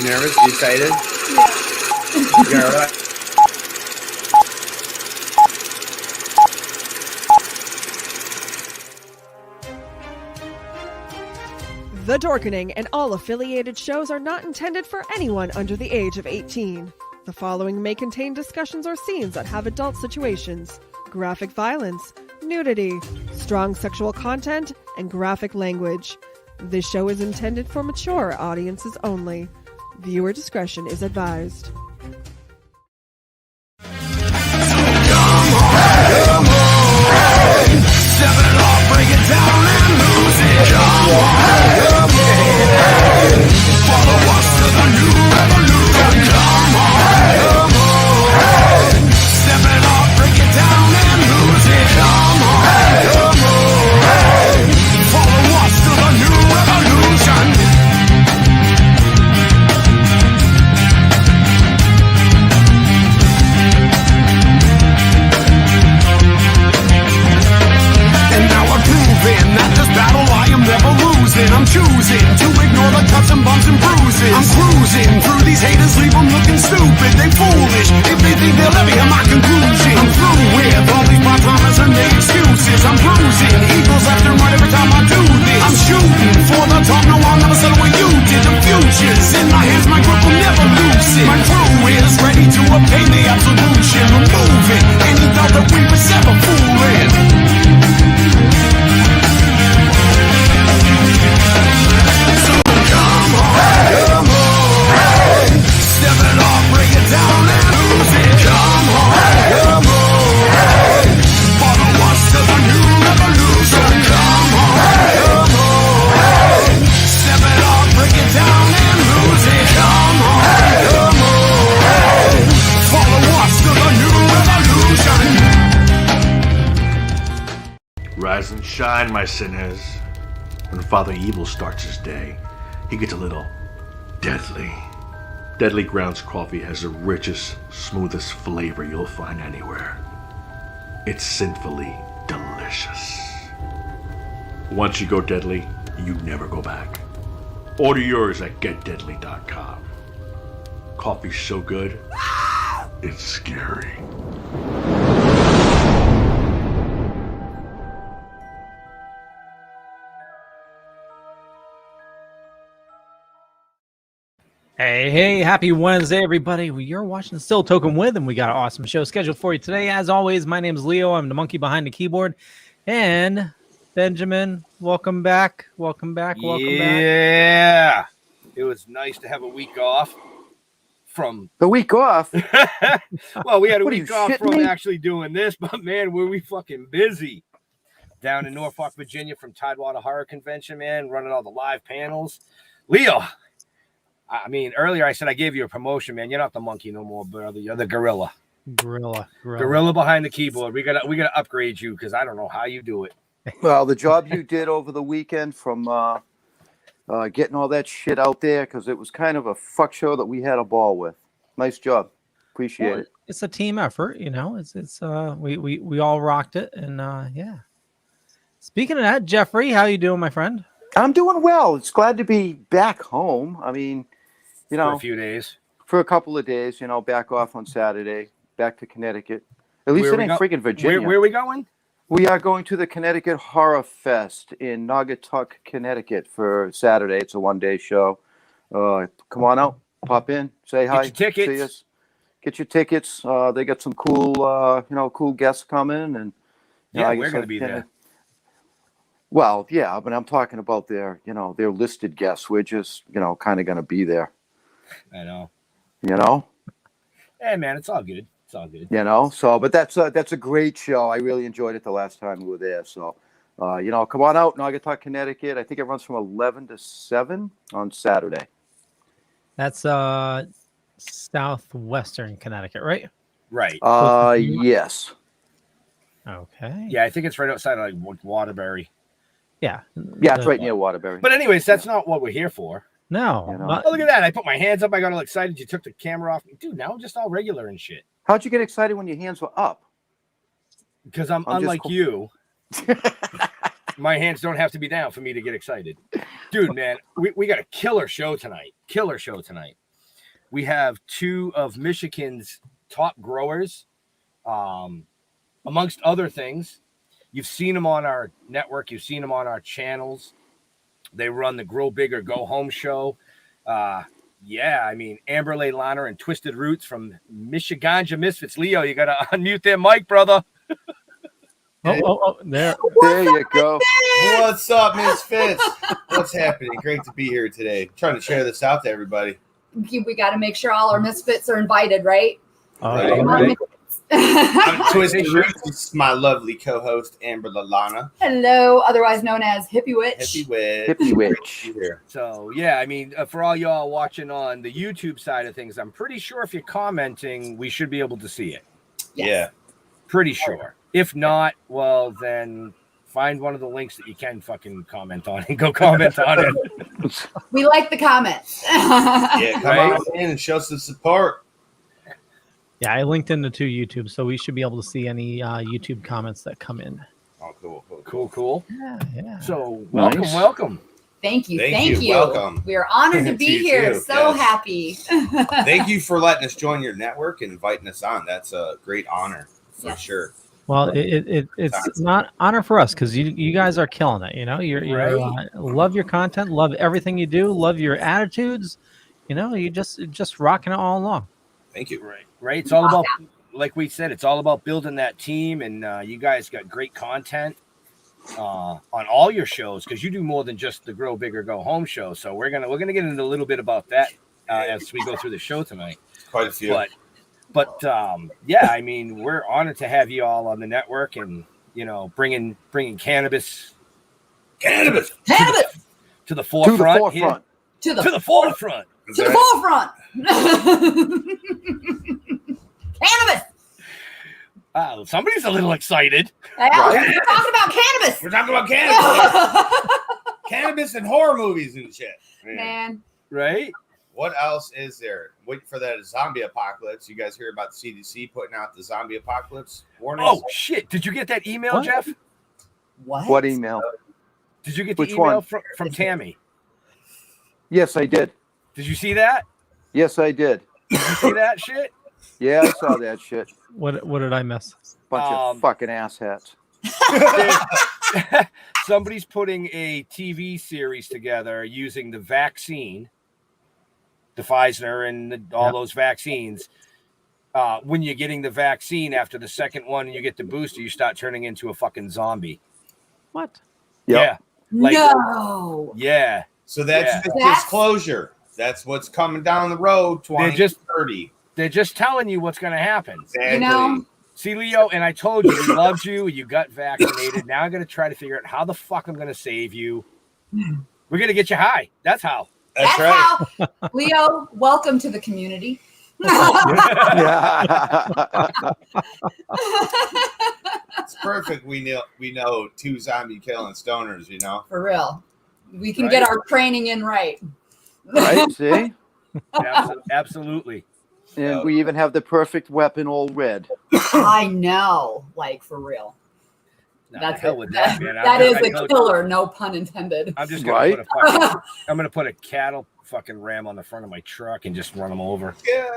nervous? You excited? Yeah. You're all right. The Dorkening and all affiliated shows are not intended for anyone under the age of 18. The following may contain discussions or scenes that have adult situations, graphic violence, nudity, strong sexual content, and graphic language. This show is intended for mature audiences only. Viewer discretion is advised. Step it off, break it down and lose it. Come on, follow us to the new revolution. Come on, step it off, break it down and lose it. Come on, follow us to the new revolution. That this battle I am never losing. I'm choosing to ignore the cuts and bumps and bruises. I'm cruising through these haters, leave them looking stupid. They foolish if they think they'll ever hear my conclusion. I'm through with all these part-timers and their excuses. I'm bruising eagles left and right every time I do this. I'm shooting for the top, no I'll never settle what you did. The future's in my hands, my grip will never loosen. My crew is ready to obtain the absolution, removing any doubt that we was ever fooling. Step it off, break it down and lose it. Come on, follow us to the new revolution. Come on, step it off, break it down and lose it. Come on, follow us to the new revolution. Rise and shine, my sinners. When Father Evil starts his day, he gets a little deadly. Deadly Grounds coffee has the richest, smoothest flavor you'll find anywhere. It's sinfully delicious. Once you go deadly, you never go back. Order yours at getdeadly.com. Coffee's so good, it's scary. Hey, happy Wednesday, everybody. You're watching Still Token With, and we got an awesome show scheduled for you today. As always, my name is Leo. I'm the monkey behind the keyboard. And Benjamin, welcome back. Welcome back. Yeah. It was nice to have a week off from... The week off? Well, we had a week off from actually doing this, but man, were we fucking busy. Down in Norfolk, Virginia from Tidewater Horror Convention, man, running all the live panels. Leo... I mean, earlier I said I gave you a promotion, man. You're not the monkey no more, brother. You're the gorilla. Gorilla behind the keyboard. We gotta upgrade you because I don't know how you do it. Well, the job you did over the weekend from getting all that shit out there, because it was kind of a fuck show that we had a ball with. Nice job. Appreciate it. It's a team effort, you know. It's we all rocked it, and yeah. Speaking of that, Jeffrey, how you doing, my friend? I'm doing well. It's glad to be back home. I mean, you know, for a few days. For a couple of days, you know, back off on Saturday, back to Connecticut. At least it ain't freaking Virginia. Where are we going? We are going to the Connecticut Horror Fest in Naugatuck, Connecticut for Saturday. It's a one-day show. Come on out, pop in, say hi. Get your tickets. See us. Get your tickets. They got some cool, cool guests coming, and we're going to be there. Well, yeah, but I'm talking about their listed guests. We're just, kind of going to be there. I know. Hey, man, it's all good. It's all good. But that's a great show. I really enjoyed it the last time we were there. So, come on out, Naugatuck, Connecticut. I think it runs from 11 to 7 on Saturday. That's southwestern Connecticut, right? Right. Yes. Okay. Yeah, I think it's right outside of like Waterbury. Yeah. Yeah, it's right near Waterbury. But anyways, that's not what we're here for. No. Oh, look at that. I put my hands up. I got all excited. You took the camera off. Dude, now I'm just all regular and shit. How'd you get excited when your hands were up? Because I'm unlike you. My hands don't have to be down for me to get excited. Dude, man, we got a killer show tonight. We have two of Michigan's top growers, amongst other things. You've seen them on our network. You've seen them on our channels. They run the Grow Big or Go Home show. I mean, Amber Lalanna and TwizTD RootZ from MichiGanjA MisFiTZ. Leo, you got to unmute their mic, brother. There you go. What's up, MisFiTZ? What's happening? Great to be here today. Trying to share this out to everybody. We got to make sure all our misfits are invited, right? Right. I'm TwizTD RootZ. This is my lovely co-host, Amber Lalanna. Hello, otherwise known as Hippie Witch. Hippie Witch. So, yeah, I mean, for all y'all watching on the YouTube side of things, I'm pretty sure if you're commenting, we should be able to see it. Yes. Yeah. Pretty sure. If not, well, then find one of the links that you can fucking comment on and go comment on it. We like the comments. Yeah, come on in and show some support. Yeah, I linked into 2 YouTube, so we should be able to see any YouTube comments that come in. Oh, cool. Yeah. So, Nice. welcome. Thank you. Welcome. We are honored to be here. Too. So happy. Thank you for letting us join your network and inviting us on. That's a great honor for sure. Well, it's not honor for us because you guys are killing it. You're love your content, love everything you do, love your attitudes. You just rocking it all along. Thank you. Right. It's all about, like we said, it's all about building that team, and you guys got great content on all your shows because you do more than just the Grow Big or Go Home show. So we're gonna get into a little bit about that as we go through the show tonight. Quite a few. But I mean, we're honored to have you all on the network, and bringing cannabis to the forefront. To the forefront. Cannabis. Somebody's a little excited. We're talking about cannabis. We're talking about cannabis. Cannabis and horror movies and shit. Man. Right? What else is there? Wait for that zombie apocalypse. You guys hear about the CDC putting out the zombie apocalypse warnings? Oh, shit. Did you get that email, Jeff? What email? Did you get the Which email one? from Tammy? Yes, I did. Did you see that? Yes, I did. Did you see that shit? Yeah, I saw that shit. What did I miss? Bunch of fucking asshats. Somebody's putting a TV series together using the vaccine, the Pfizer and all those vaccines. When you're getting the vaccine after the second one and you get the booster, you start turning into a fucking zombie. What? Yep. Yeah. No. Yeah. So that's the disclosure. That's what's coming down the road. 2030. They're just telling you what's going to happen. Exactly. See, Leo, and I told you, we loved you. You got vaccinated. Now I'm going to try to figure out how the fuck I'm going to save you. We're going to get you high. That's how. That's right. How. Leo, welcome to the community. It's perfect. We know 2 zombie killing stoners. You know, For real. We can get our training in right. Right? See? Absolutely. And we even have the perfect weapon all red. I know, like for real. That's hell with that, man. That is a killer, no pun intended. I'm just gonna put a put a cattle fucking ram on the front of my truck and just run them over. Yeah.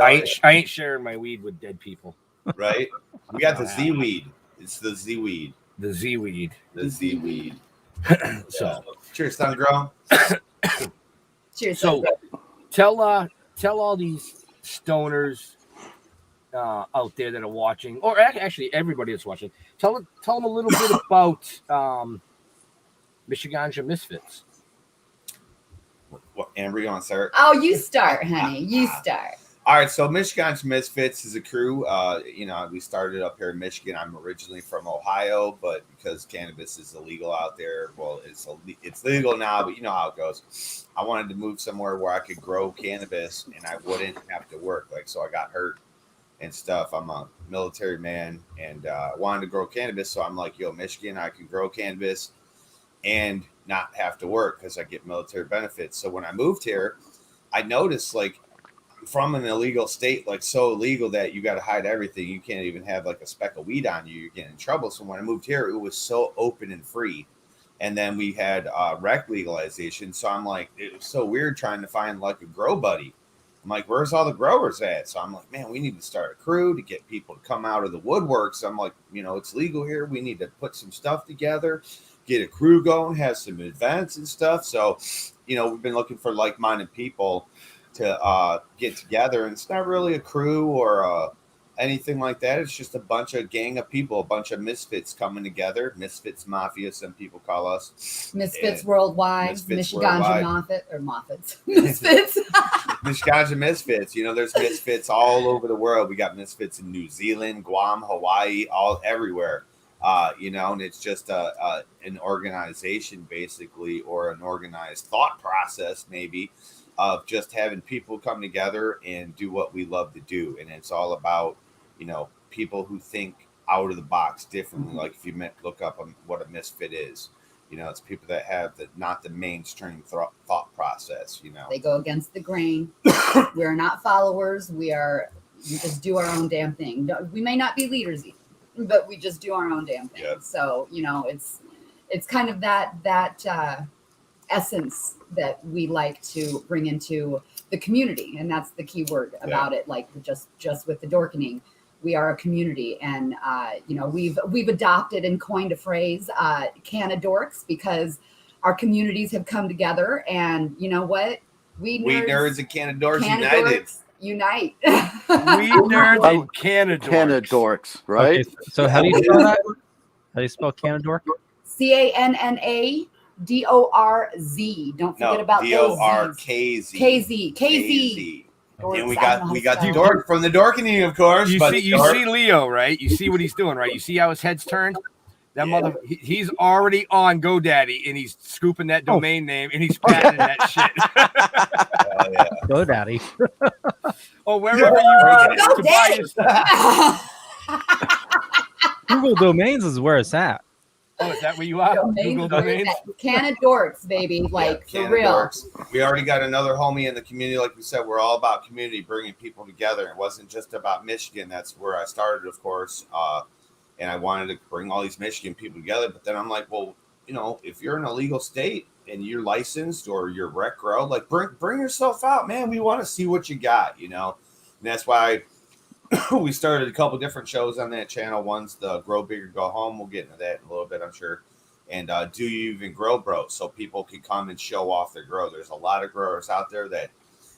I ain't sharing my weed with dead people. Right? We got the Z weed. It's the Z weed. The Z weed. The Z weed. So cheers, Sun Girl. Cheers. So tell all these stoners out there that are watching, or actually everybody that's watching, tell them a little bit about MichiGanjA MisFiTZ. What, Amber, you want to start? Oh, you start, honey. You start. All right, so MichiGanjA MisFiTZ is a crew. We started up here in Michigan. I'm originally from Ohio, but because cannabis is illegal out there, well, it's legal now, but you know how it goes. I wanted to move somewhere where I could grow cannabis and I wouldn't have to work. So I got hurt and stuff. I'm a military man and wanted to grow cannabis. So I'm like, yo, Michigan, I can grow cannabis and not have to work because I get military benefits. So when I moved here, I noticed from an illegal state, so illegal that you got to hide everything. You can't even have a speck of weed on you. You're getting in trouble. So when I moved here, it was so open and free. And then we had rec legalization. So I'm like, it was so weird trying to find a grow buddy. I'm like, where's all the growers at? So I'm like, man, we need to start a crew to get people to come out of the woodwork. So I'm like, it's legal here. We need to put some stuff together, get a crew going, have some events and stuff. So, we've been looking for like-minded people to get together. And it's not really a crew or anything like that. It's just a gang of people, a bunch of misfits coming together. Misfits Mafia, some people call us. Misfits Worldwide, MichiGanjA Moffitt's. Misfits. MichiGanjA MisFiTZ. There's misfits all over the world. We got misfits in New Zealand, Guam, Hawaii, all everywhere. And it's just an organization basically, or an organized thought process maybe, of just having people come together and do what we love to do. And it's all about, people who think out of the box differently. Like if you look up what a misfit is, it's people that have not the mainstream thought process, They go against the grain. We're not followers. We just do our own damn thing. We may not be leaders even, but we just do our own damn thing. Yep. So, it's kind of that essence that we like to bring into the community, and that's the key word about it. Just with the Dorkening, we are a community, and we've adopted and coined a phrase, "Canna Dorks," because our communities have come together, and you know what? We nerds and Canna Dorks unite. We nerds and Canna Dorks, right? Okay, so how do you spell that? How do you spell Canna Dork? CANNA. DORZ. Don't forget about DORKZ. KZ. And we got the dork from the Dorkening, of course. You see Leo, right? You see what he's doing, right? You see how his head's turned? That he's already on GoDaddy and he's scooping that domain name and he's patenting that shit. GoDaddy. Wherever you go. Google Domains is where it's at. Oh, is that where you are? Google Domains? Canna Dorks, baby. For real. Dorks. We already got another homie in the community. Like we said, we're all about community, bringing people together. It wasn't just about Michigan. That's where I started, of course. And I wanted to bring all these Michigan people together. But then I'm like, well, if you're in a legal state and you're licensed or you're rec grow, bring yourself out, man. We want to see what you got, And that's why we started a couple different shows on that channel. One's the Grow Bigger, Go Home. We'll get into that in a little bit, I'm sure. And Do You Even Grow, Bro? So people can come and show off their grow. There's a lot of growers out there that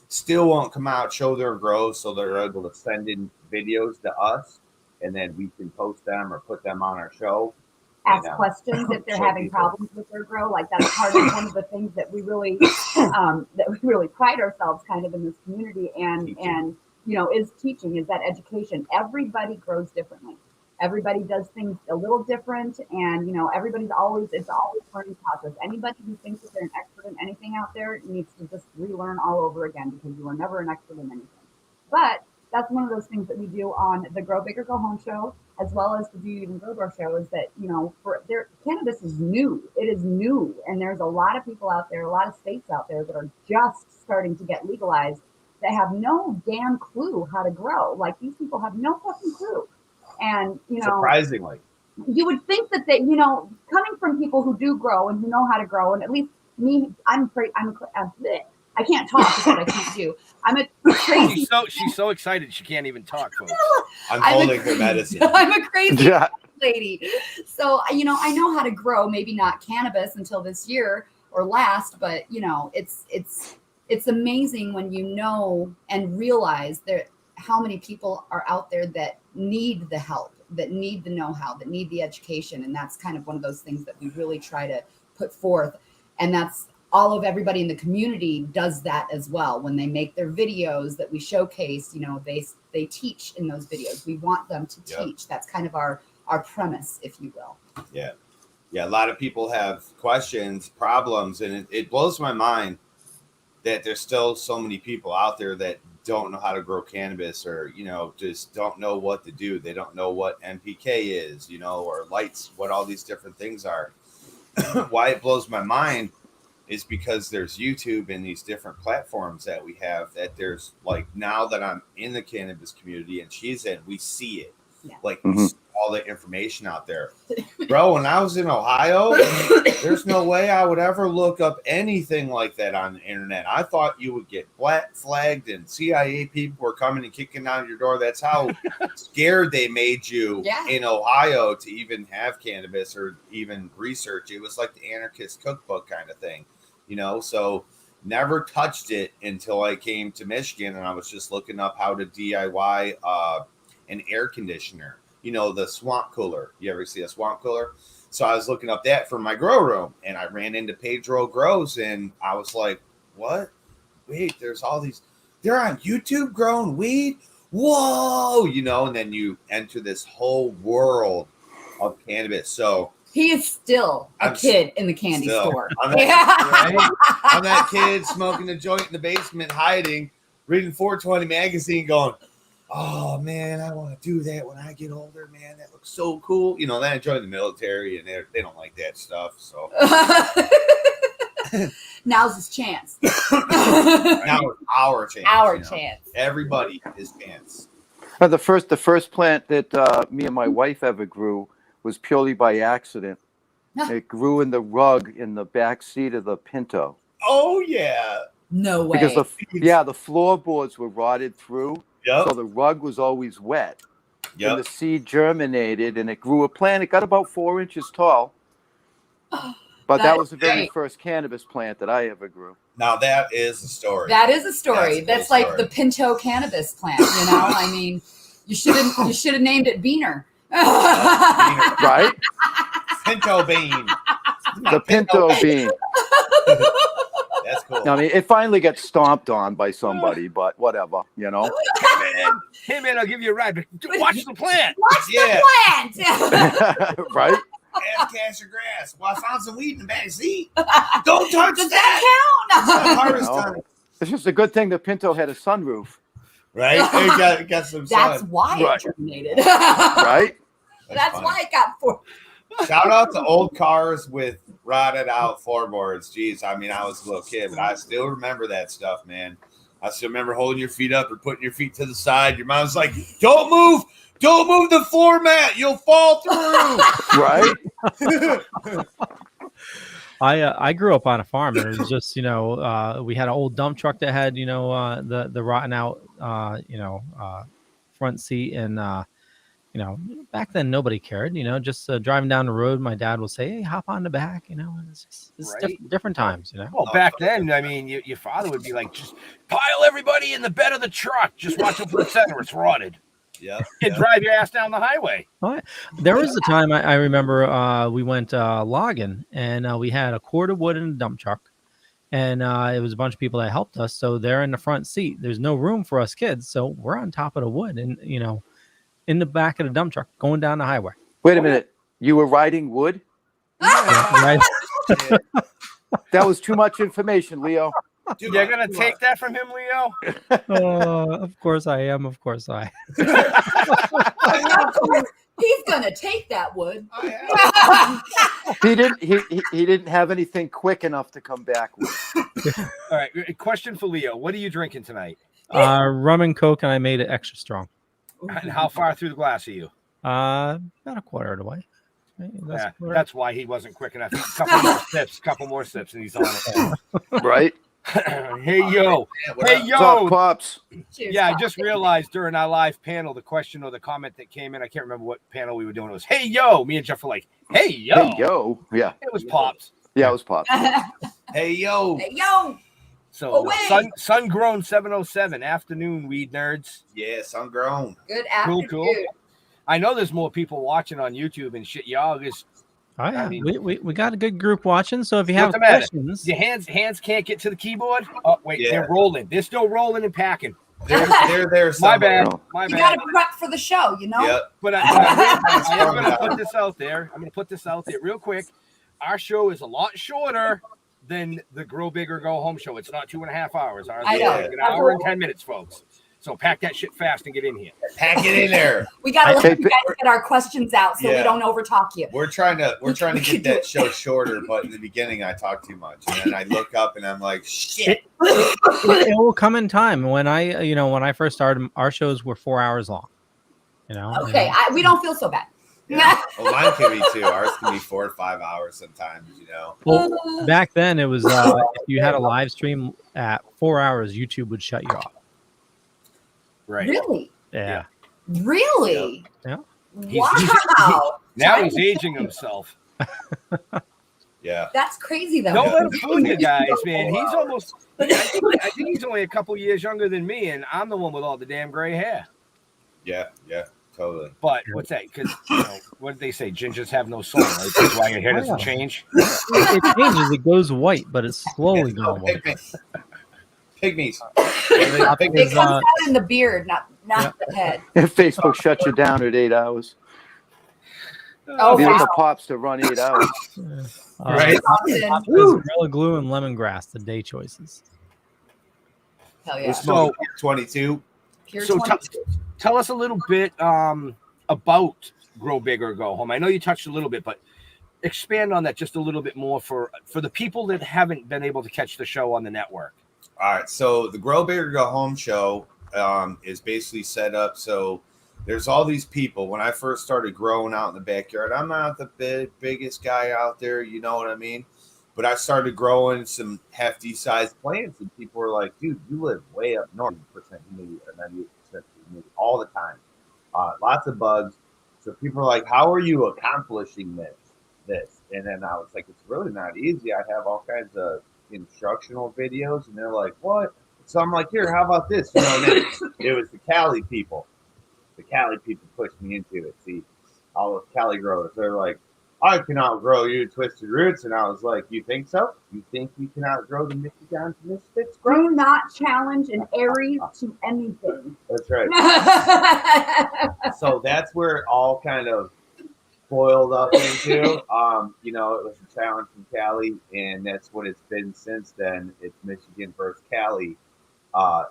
still won't come out, show their grows, so they're able to send in videos to us, and then we can post them or put them on our show. Ask questions if they're having problems with their grow. That's part of one of the things that we really pride ourselves kind of in this community and is teaching, is that education. Everybody grows differently. Everybody does things a little different, and it's always learning process. Anybody who thinks that they're an expert in anything out there needs to just relearn all over again, because you are never an expert in anything. But that's one of those things that we do on the Grow Big or Go Home show, as well as the Do You Even Grow Door show, is that, cannabis is new. It is new. And there's a lot of people out there, a lot of states out there that are just starting to get legalized that have no damn clue how to grow. Like, these people have no fucking clue. And, surprisingly, you would think that they, coming from people who do grow and who know how to grow, and at least me, I can't talk, is what I can't do. I'm a crazy. She's so excited she can't even talk, folks. I'm holding her medicine. I'm a crazy lady. So, I know how to grow, maybe not cannabis until this year or last, but it's amazing when you know and realize that how many people are out there that need the help, that need the know-how, that need the education. And that's kind of one of those things that we really try to put forth. And that's all of everybody in the community does that as well. When they make their videos that we showcase, they teach in those videos. We want them to teach. That's kind of our premise, if you will. Yeah. A lot of people have questions, problems, and it blows my mind that there's still so many people out there that don't know how to grow cannabis, or just don't know what to do. They don't know what NPK is, or lights, what all these different things are. Why it blows my mind is because there's YouTube and these different platforms that we have, that there's, like, now that I'm in the cannabis community and she's in, we see it. Like, we see all the information out there. Bro, when I was in Ohio, there's no way I would ever look up anything like that on the internet. I thought you would get black flagged and CIA people were coming and kicking down your door. That's how scared they made you in Ohio to even have cannabis or even research. It was like the anarchist cookbook kind of thing, so never touched it until I came to Michigan, and I was just looking up how to DIY an air conditioner. The swamp cooler. You ever see a swamp cooler? So I was looking up that for my grow room, and I ran into Pedro Grows, and I was like, what? Wait, there's all these, they're on YouTube growing weed? Whoa! And then you enter this whole world of cannabis. So he is still a kid in the candy store. I'm that kid smoking a joint in the basement, hiding, reading 420 magazine, going, oh man, I want to do that when I get older, man. That looks so cool. Then I joined the military, and they don't like that stuff. So now's his chance. Now it's our chance. Our chance. Everybody his chance. The first plant that me and my wife ever grew was purely by accident. It grew in the rug in the back seat of the Pinto. Oh yeah. No way. Because the floorboards were rotted through. Yep. So the rug was always wet. Yep. And the seed germinated, and it grew a plant. It got about 4 inches tall. But that was the very first cannabis plant that I ever grew. Now that is a story. That is a story. That's like the Pinto cannabis plant. I mean, you should have named it Beaner. Beaner. Right? Pinto bean. The Pinto bean. That's cool. I mean, it finally got stomped on by somebody, but whatever, Hey man, I'll give you a ride. Watch the plant. Watch the plant. Right? Ask cash or grass. Well, I found some weed in the back seat. Don't touch Does that. count? It's the hardest time. It's just a good thing the Pinto had a sunroof. Right? It got some That's sun. why it germinated. Right? That's why it got 4. Shout out to old cars with rotted out floorboards. Jeez, I mean, I was a little kid, but I still remember that stuff, man. I still remember holding your feet up or putting your feet to the side. Your mom's like, don't move the floor mat. You'll fall through. Right? I grew up on a farm, and it was just, we had an old dump truck that had, the rotten out, front seat. And, back then nobody cared, just driving down the road. My dad will say, hey, hop on the back, and it's Right. different times, Well, back then, I mean, your father would be like, just pile everybody in the bed of the truck. Just watch them for the center. It's rotted. Yeah. And drive your ass down the highway. There was a time I remember we went logging, and we had a cord of wood in a dump truck, and it was a bunch of people that helped us. So they're in the front seat. There's no room for us kids, so we're on top of the wood, and in the back of the dump truck going down the highway. Wait a minute. You were riding wood? Right? That was too much information, Leo. Dude, You're gonna take that from him, Leo? Of course I am. Of course I. Of course, he's gonna take that wood. He didn't have anything quick enough to come back with. All right. Question for Leo. What are you drinking tonight? Rum and Coke, and I made it extra strong. And how far through the glass are you? About a quarter of the way. That's why he wasn't quick enough. A couple more sips, and he's on it. Right? Hey, yo. Hey, What's up, yo. Pops? Cheers, Yeah, I Pop. just realized during our live panel, the question or the comment that came in, I can't remember what panel we were doing. It was, hey, yo. Me and Jeff were like, hey, yo. Hey, yo. Yeah. It was Pops. Yeah, it was Pops. Hey, yo. Hey, yo. So, sun grown 707, afternoon weed nerds. Yeah, sun grown. Good afternoon. Cool. I know there's more people watching on YouTube and shit. Y'all just, Oh, yeah. I mean- we got a good group watching. So if you have What's the matter? questions, your hands can't get to the keyboard. Oh, wait, Yeah. they're rolling. They're still rolling and packing. They're there. My somewhere. bad. No. My You bad. gotta prep for the show, you know? Yep. But I am going to put this out there. I'm going to put this out there real quick. Our show is a lot shorter than the Grow Big or Go Home show. It's not 2.5 hours. Ours I is know. like an hour and 10 minutes, folks. So pack that shit fast and get in here. Pack it in there. We gotta let Hey, you guys get our questions out so we Yeah. don't overtalk you. We're trying to get that show shorter, but in the beginning I talk too much, and then I look up and I'm like, shit. it will come in time. When I first started, our shows were 4 hours long. Okay, we don't feel so bad. Yeah. Well, mine can be too. Ours can be 4 to 5 hours sometimes. Well, back then it was if you had a live stream at 4 hours, YouTube would shut you off. Right. Really? Yeah. Really? Yeah. Wow. Now he's aging himself. Yeah. That's crazy though. Don't let him fool you guys, man. He's almost, I think he's only a couple years younger than me, and I'm the one with all the damn gray hair. Yeah. Totally. But what's that? Because, what did they say? Gingers have no soul, right? That's why your hair doesn't change. It changes. It goes white, but it's slowly going white. Pygmies. It comes out in the beard, not the head. If Facebook shuts you down at 8 hours. Oh, Leave wow. the Pops to run 8 hours. Right. Gorilla Glue and lemongrass, the day choices. Hell We're yeah. smoking 22. Pure So 22. tell us a little bit about Grow Big or Go Home. I know you touched a little bit, but expand on that just a little bit more for the people that haven't been able to catch the show on the network. All right, so the Grow Big or Go Home show is basically set up so there's all these people. When I first started growing out in the backyard, I'm not the biggest guy out there, you know what I mean? But I started growing some hefty sized plants, and people were like, dude, you live way up north, 90% humidity or 98% humidity all the time. Lots of bugs. So people are like, how are you accomplishing this? And then I was like, it's really not easy. I have all kinds of instructional videos, and they're like, what? So I'm like, here, how about this? And then it was the Cali people. The Cali people pushed me into it. See, all the Cali growers, they're like, I can outgrow you, TwizTD RootZ. And I was like, you think so? You think we can outgrow the MichiGanjA MisFiTZ? Do not challenge an Aries to anything. That's right. So that's where it all kind of boiled up into. It was a challenge from Cali, and that's what it's been since then. It's Michigan versus Cali,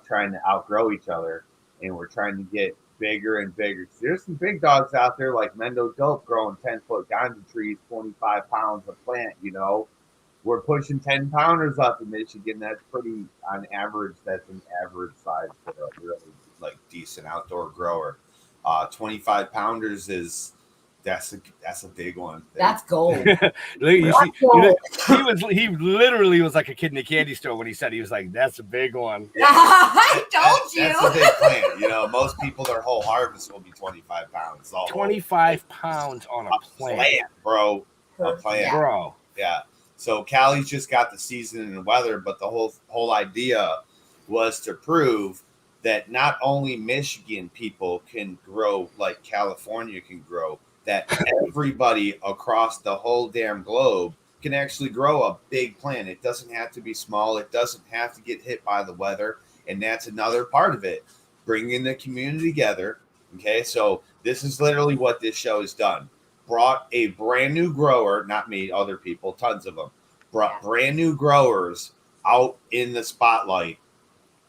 trying to outgrow each other, and we're trying to get bigger and bigger. There's some big dogs out there like Mendo Dope growing 10-foot ganja trees, 25 pounds a plant. We're pushing 10 pounders up in Michigan. That's pretty, on average, that's an average size for a really decent outdoor grower. 25 pounders that's a big one. That's gold. He literally was like a kid in a candy store when he said, he was like, that's a big one. I told you. That's a big plant. Most people, their whole harvest will be 25 pounds. 25 pounds on a plant, bro. A plant, Yeah. bro. Yeah. So Cali's just got the season and weather, but the whole idea was to prove that not only Michigan people can grow like California can grow, that everybody across the whole damn globe can actually grow a big plant. It doesn't have to be small. It doesn't have to get hit by the weather. And that's another part of it, bringing the community together. Okay, so this is literally what this show has done. Brought a brand new grower, not me, other people, tons of them, brought brand new growers out in the spotlight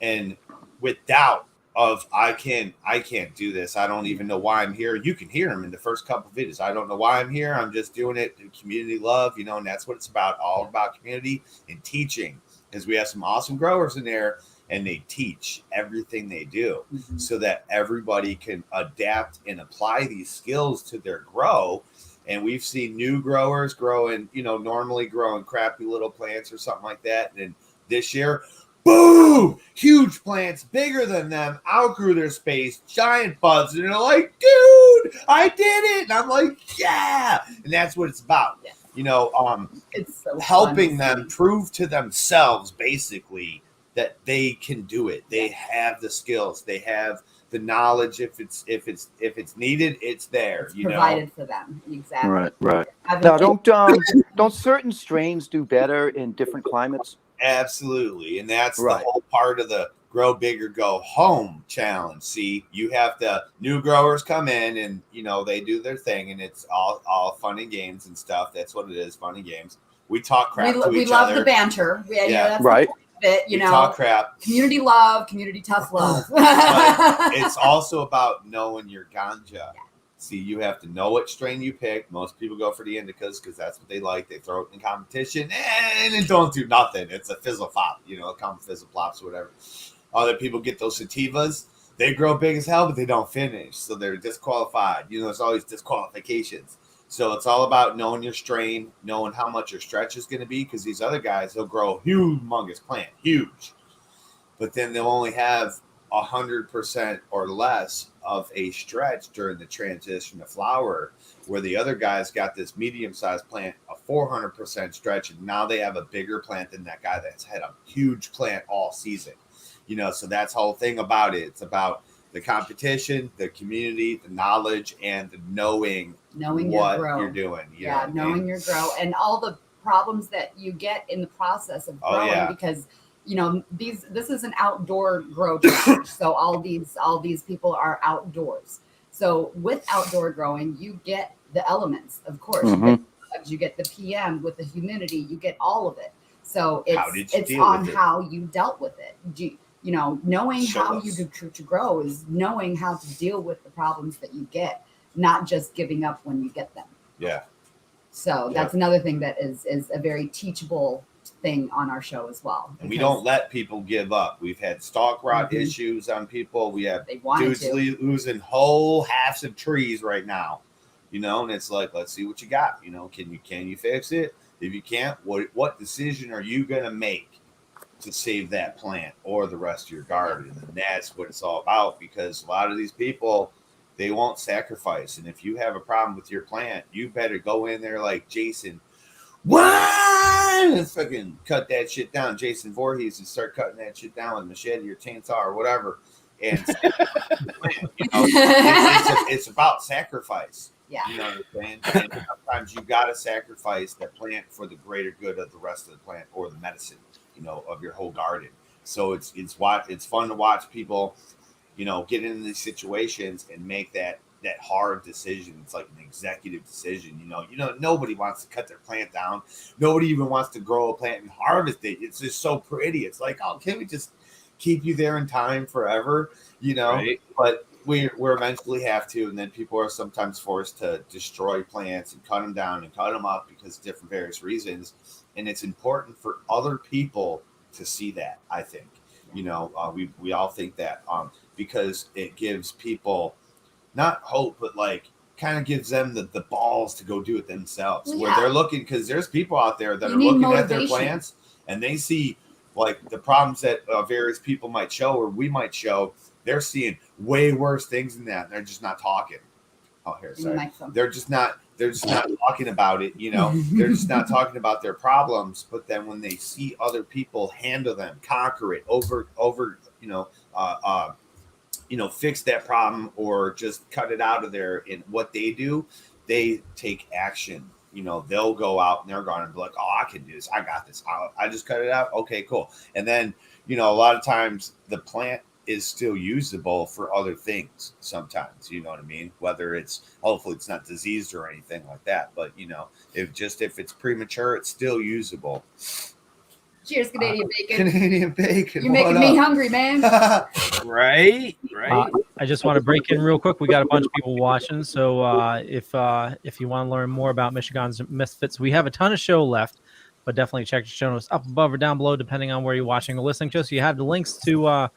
and with doubt of I can't do this. I don't even know why I'm here. You can hear him in the first couple of videos. I don't know why I'm here. I'm just doing it in community love, and that's what it's about. All about community and teaching, because we have some awesome growers in there and they teach everything they do so that everybody can adapt and apply these skills to their grow. And we've seen new growers growing, normally growing crappy little plants or something like that. And this year, boom, huge plants bigger than them, outgrew their space, giant buds. And they're like, dude, I did it. And I'm like, yeah. And that's what it's about. Yeah. It's so helping them prove to themselves basically that they can do it. They have the skills. They have the knowledge. If it's needed, it's there. It's provided for them. Exactly. Right. Now, don't certain strains do better in different climates? Absolutely, and that's the whole part of the Grow Bigger Go Home challenge. See, you have the new growers come in and they do their thing, and it's all fun and games and stuff. That's what it is, fun and games. We talk crap to each other. We love the banter. That's right. We talk crap. Community love, community tough love. It's also about knowing your ganja. See, you have to know what strain you pick. Most people go for the indicas because that's what they like. They throw it in competition and it don't do nothing. It's a fizzle flop, come fizzle flops, whatever. Other people get those sativas. They grow big as hell, but they don't finish. So they're disqualified. There's always disqualifications. So it's all about knowing your strain, knowing how much your stretch is going to be, because these other guys, they'll grow a humongous plant, huge. But then they'll only have 100% or less of a stretch during the transition to flower, where the other guys got this medium-sized plant, a 400% stretch, and now they have a bigger plant than that guy that's had a huge plant all season. So that's the whole thing about it. It's about the competition, the community, the knowledge, and the knowing what you're doing. Knowing your grow and all the problems that you get in the process of growing, because this is an outdoor grow challenge. So all these people are outdoors. So with outdoor growing, you get the elements, of course. You get the PM with the humidity, you get all of it. So it's on how you dealt with it. Knowing how you do to grow is knowing how to deal with the problems that you get, not just giving up when you get them. Yeah. So that's another thing that is a very teachable thing on our show as well. And we don't let people give up. We've had stalk rot issues on people. We have dudes losing whole halves of trees right now. And it's like, let's see what you got. Can you fix it? If you can't, what decision are you gonna make to save that plant or the rest of your garden? And that's what it's all about, because a lot of these people, they won't sacrifice. And if you have a problem with your plant, you better go in there like Jason. And fucking cut that shit down. Jason Voorhees, and start cutting that shit down with a machete or chainsaw or whatever. And it's about sacrifice. Yeah. You know what I'm saying? And sometimes you got to sacrifice that plant for the greater good of the rest of the plant or the medicine, of your whole garden. So it's fun to watch people, get into these situations and make that hard decision. It's like an executive decision. Nobody wants to cut their plant down. Nobody even wants to grow a plant and harvest it. It's just so pretty. It's like, oh, can't we just keep you there in time forever? Right. But we eventually have to, and then people are sometimes forced to destroy plants and cut them down and cut them up because of different various reasons. And it's important for other people to see that, I think. We all think that because it gives people not hope, but like kind of gives them the balls to go do it themselves. Where they're looking, because there's people out there that are looking at their plants and they see like the problems that various people might show or we might show. They're seeing way worse things than that. And they're just not talking. Oh, here, sorry. They're just not talking about it. They're just not talking about their problems. But then when they see other people handle them, conquer it, fix that problem or just cut it out of there in what they do, they take action. They'll go out and they're going to be like, oh, I can do this. I got this. I just cut it out. Okay, cool. And then, a lot of times the plant is still usable for other things sometimes, you know what I mean? Whether hopefully it's not diseased or anything like that, but if it's premature, it's still usable. Cheers, Canadian bacon. Canadian bacon. You're making me hungry, man. Right. I just want to break in real quick. We got a bunch of people watching, so if you want to learn more about MichiGanjA MisFiTZ, we have a ton of show left, but definitely check the show notes up above or down below, depending on where you're watching or listening to. So you have the links to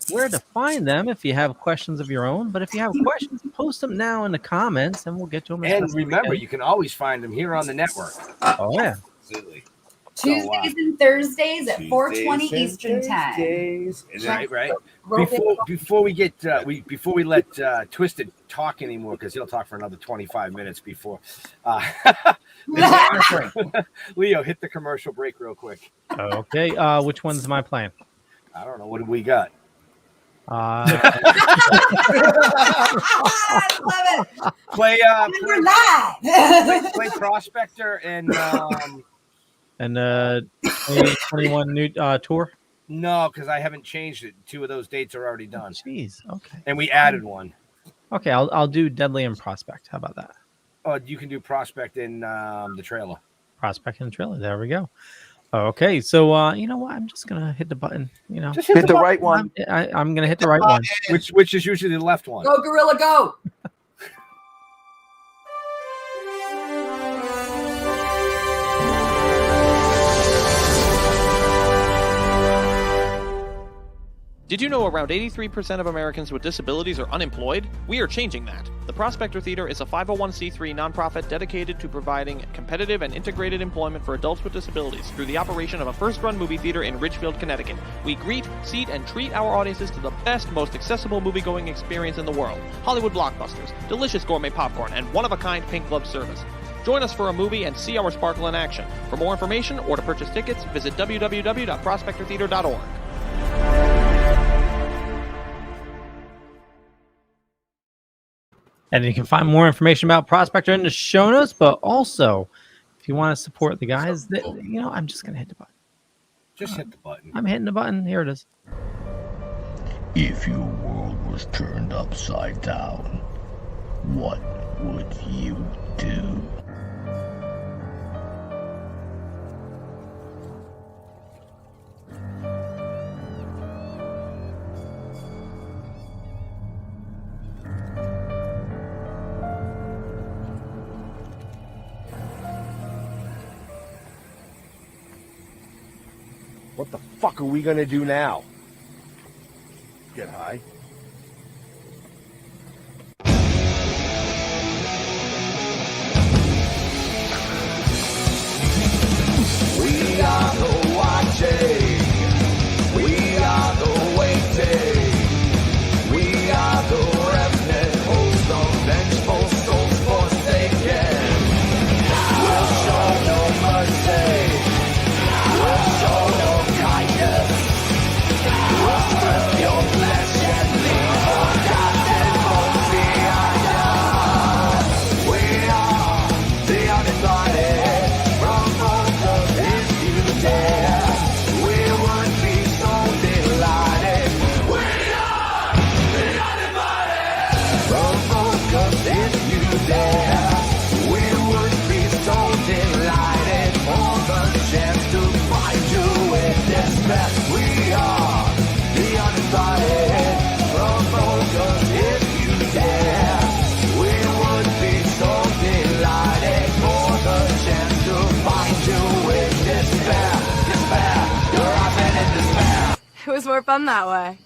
where to find them if you have questions of your own. But if you have questions, post them now in the comments, and we'll get to them. And remember, you can always find them here on the network. Oh yeah, Absolutely. Tuesdays and Thursdays at 4:20 Eastern Time. Right. Before we get before we let Twisted talk anymore, because he'll talk for another 25 minutes before. Leo, hit the commercial break real quick. Okay. Which one's am I playing? I don't know. What do we got? I love it. Play. We're live. Play Prospector and. And 2021 new tour. No, because I haven't changed it. 2 of those dates are already done. Jeez. Okay. And we added one. Okay, I'll do Deadly and Prospect. How about that? Oh, you can do Prospect in the trailer. Prospect in the trailer. There we go. Okay, so you know what? I'm just gonna hit the button. You know, Just hit the right one. I'm gonna hit the right one. Which is usually the left one. Go, Gorilla, go. Did you know around 83% of Americans with disabilities are unemployed? We are changing that. The Prospector Theater is a 501c3 nonprofit dedicated to providing competitive and integrated employment for adults with disabilities through the operation of a first-run movie theater in Ridgefield, Connecticut. We greet, seat, and treat our audiences to the best, most accessible movie-going experience in the world. Hollywood blockbusters, delicious gourmet popcorn, and one-of-a-kind pink glove service. Join us for a movie and see our sparkle in action. For more information or to purchase tickets, visit www.prospectortheater.org. And you can find more information about Prospector in the show notes, but also if you want to support the guys, I'm just gonna hit the button. Just hit the button. I'm hitting the button. Here it is. If your world was turned upside down, what would you do? What the fuck are we gonna do now? Get high. We are the watching. We are the waiting. We are the remnant host of vengeful souls forsaken. We'll show no mercy. We'll show no kindness. We'll strip your flesh and leave forgotten bones behind us. We are the uninvited. From both of if you dare, we would be so delighted. We are the uninvited. From both of if you dare, we would be so delighted for the chance to find you in despair. We are the uninvited. From both of if you dare, we would be so delighted for the chance to find you in despair. Despair, you're often in despair. It was more fun that way.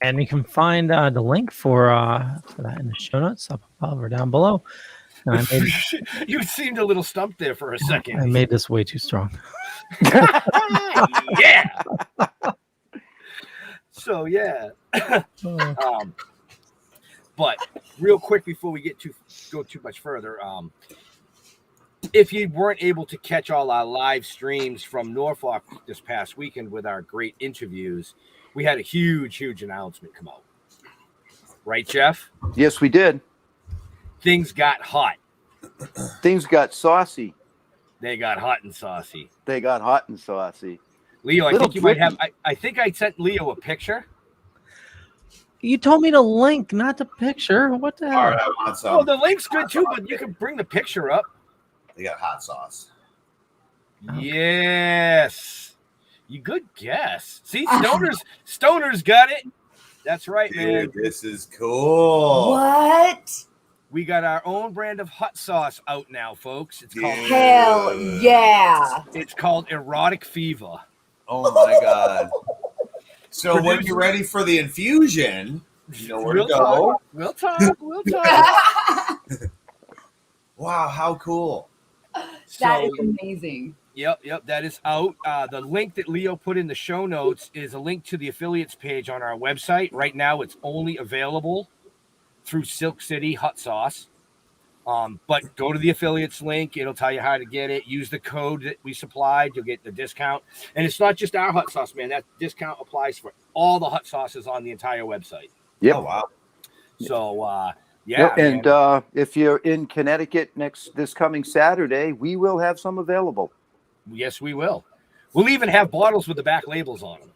And you can find the link for that in the show notes up above or down below. And I made, You seemed a little stumped there for a second. I made this way too strong. Yeah. So yeah. But real quick before we go too much further, if you weren't able to catch all our live streams from Norfolk this past weekend with our great interviews, we had a huge announcement come out. Right, Jeff? Yes, we did. things got hot. Things got saucy. They got hot and saucy. They got hot and saucy. Leo, I Little think you might have. drippy. I think I sent Leo a picture. You told me to link, not the picture. What the hell? All right, I want some. Oh, the link's good too, but you can bring the picture up. They got hot sauce. Yes. You good guess. See, Stoners got it. That's right, man. Dude, this is cool. What? We got our own brand of hot sauce out now, folks. It's called Hell yeah. It's called Erotic Fever. Oh my god. So when you're ready for the infusion, you know where to go. We'll talk. Wow, how cool. That is amazing. Yep, that is out. The link that Leo put in the show notes is a link to the affiliates page on our website. Right now, it's only available through Silk City Hot Sauce. But go to the affiliates link. It'll tell you how to get it. Use the code that we supplied. You'll get the discount. And it's not just our hot sauce, man. That discount applies for all the hot sauces on the entire website. Yep. Oh, wow. So, yeah. Yep. And if you're in Connecticut this coming Saturday, we will have some available. Yes, we will. We'll even have bottles with the back labels on them.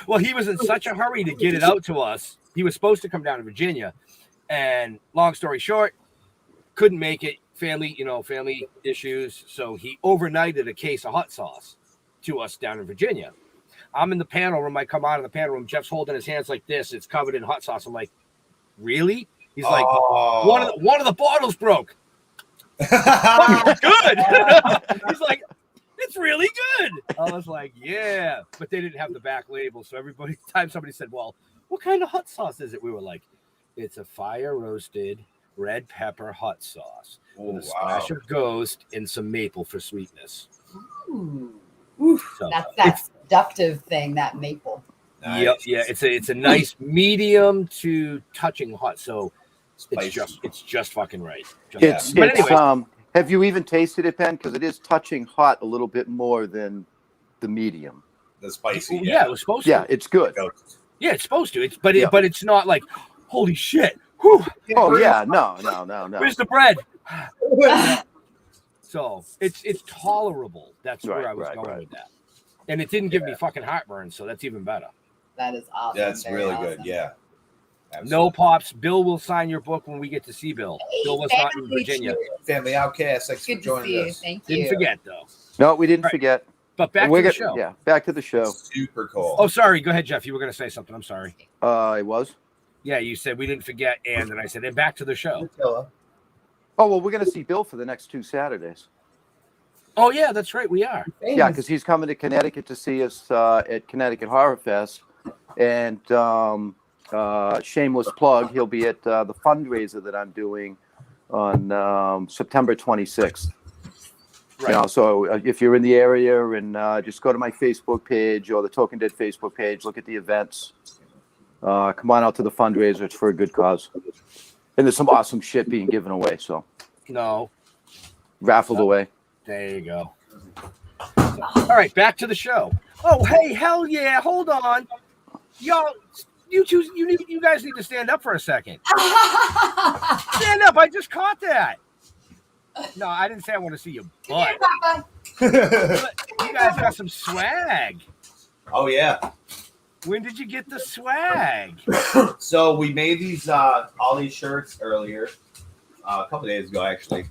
Well, he was in such a hurry to get it out to us. He was supposed to come down to Virginia, and long story short, couldn't make it. Family issues. So he overnighted a case of hot sauce to us down in Virginia. I'm in the panel room. I come out of the panel room. Jeff's holding his hands like this. It's covered in hot sauce. I'm like, really? He's like, one of the bottles broke. Good. He's like, it's really good. I was like, yeah, but they didn't have the back label. So time somebody said, well, what kind of hot sauce is it? We were like, it's a fire roasted red pepper hot sauce with a splash of ghost and some maple for sweetness. Ooh. So, That's that seductive thing, that maple. Nice. Yeah. It's a nice medium to touching hot. So it's just fucking right. Have you even tasted it, Ben? Because it is touching hot a little bit more than the medium. The spicy. Yeah, it was supposed to. Yeah, it's good. Yeah, it's supposed to. But it's not like, holy shit. Whew. Oh yeah, no. Where's the bread? So it's tolerable. That's where I was going with that. And it didn't give me fucking heartburn, so that's even better. That is awesome. That's Very really awesome. good. Yeah. Absolutely. No pops. Bill will sign your book when we get to see Bill. Bill was not in Virginia. Family Outcast. Thanks for joining us. Thank you. Didn't forget though. No, we didn't forget. But back to the show. Yeah, back to the show. Super cool. Oh, sorry. Go ahead, Jeff. You were going to say something. I'm sorry. It was. Yeah, you said we didn't forget, and then I said, and back to the show. Oh well, we're going to see Bill for the next 2 Saturdays. Oh yeah, that's right. We are. Yeah, because he's coming to Connecticut to see us at Connecticut Horror Fest, and shameless plug, he'll be at the fundraiser that I'm doing on September 26th. Right. You know, so if you're in the area, and just go to my Facebook page or the Toking Dead Facebook page, look at the events. Come on out to the fundraiser; it's for a good cause, and there's some awesome shit being given away. So raffled away. There you go. All right, back to the show. Oh, hey, hell yeah! Hold on, y'all. You guys need to stand up for a second. Stand up! I just caught that. No, I didn't say I want to see your butt. You guys got some swag. Oh yeah. When did you get the swag? So we made these all these shirts earlier, a couple days ago actually.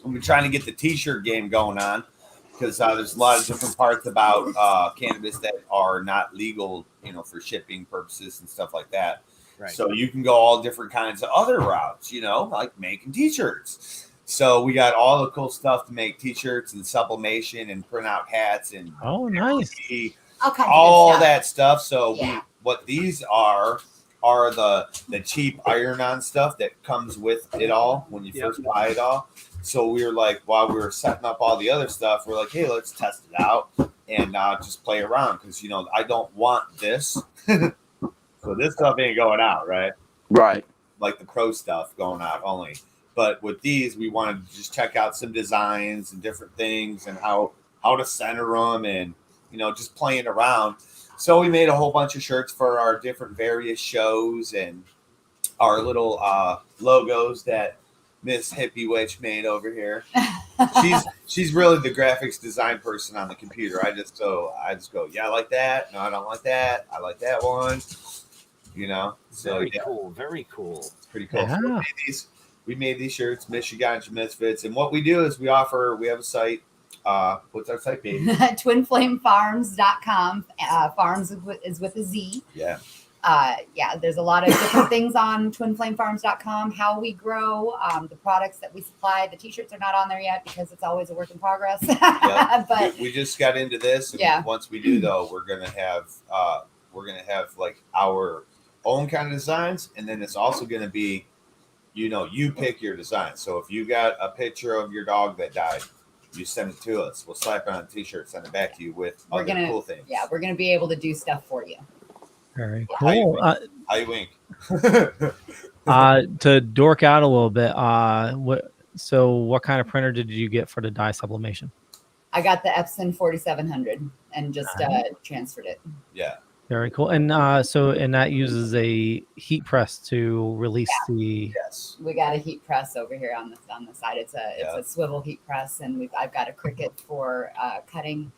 We're trying to get the t-shirt game going on because there's a lot of different parts about cannabis that are not legal, for shipping purposes and stuff like that. Right. So you can go all different kinds of other routes, like making t-shirts. So we got all the cool stuff to make t-shirts and sublimation and print out hats and nice. All that stuff. So what these are the cheap iron-on stuff that comes with it all when you first buy it all. So we were like, while we were setting up all the other stuff, we're like, hey, let's test it out and just play around because, I don't want this. So this stuff ain't going out, right? Right. Like the pro stuff going out only. But with these, we wanted to just check out some designs and different things and how to center them and, just playing around. So we made a whole bunch of shirts for our different various shows and our little logos that Miss Hippie Witch made over here. She's really the graphics design person on the computer. I just go, yeah, I like that. No, I don't like that. I like that one. You know, so very cool, very cool. It's pretty cool. Yeah. So we made these shirts, MichiGanjA MisFiTZ, and what we do is we have a site. What's our site, baby? TwinFlameFarms.com. Farms is with a Z. Yeah. There's a lot of different things on TwinFlameFarms.com. How we grow, the products that we supply. The T-shirts are not on there yet because it's always a work in progress. Yep. But we just got into this. And once we do, though, we're gonna have like our own kind of designs, and then it's also gonna be, you pick your design. So if you got a picture of your dog that died, you send it to us. We'll slap it on a T-shirt, send it back to you with other cool things. Yeah, we're gonna be able to do stuff for you. Very cool. How you wink? To dork out a little bit, what kind of printer did you get for the dye sublimation? I got the Epson 4700 and just transferred it. Yeah. Very cool. And that uses a heat press to release the. Yes. We got a heat press over here on the side. It's a swivel heat press, and I've got a Cricut for cutting.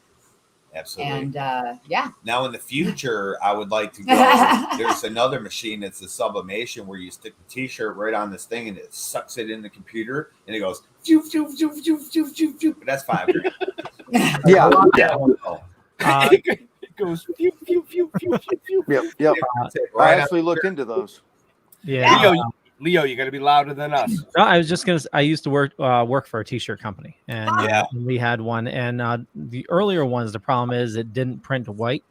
Absolutely. And Now in the future, I would like to go. There's another machine that's a sublimation where you stick the T-shirt right on this thing and it sucks it in the computer and it goes but that's $5,000. It goes pew, pew, pew, pew, pew, pew. Yep. I actually looked into those. Yeah. Leo, you got to be louder than us. No, I was just gonna. I used to work for a T-shirt company, and we had one. And the earlier ones, the problem is it didn't print white.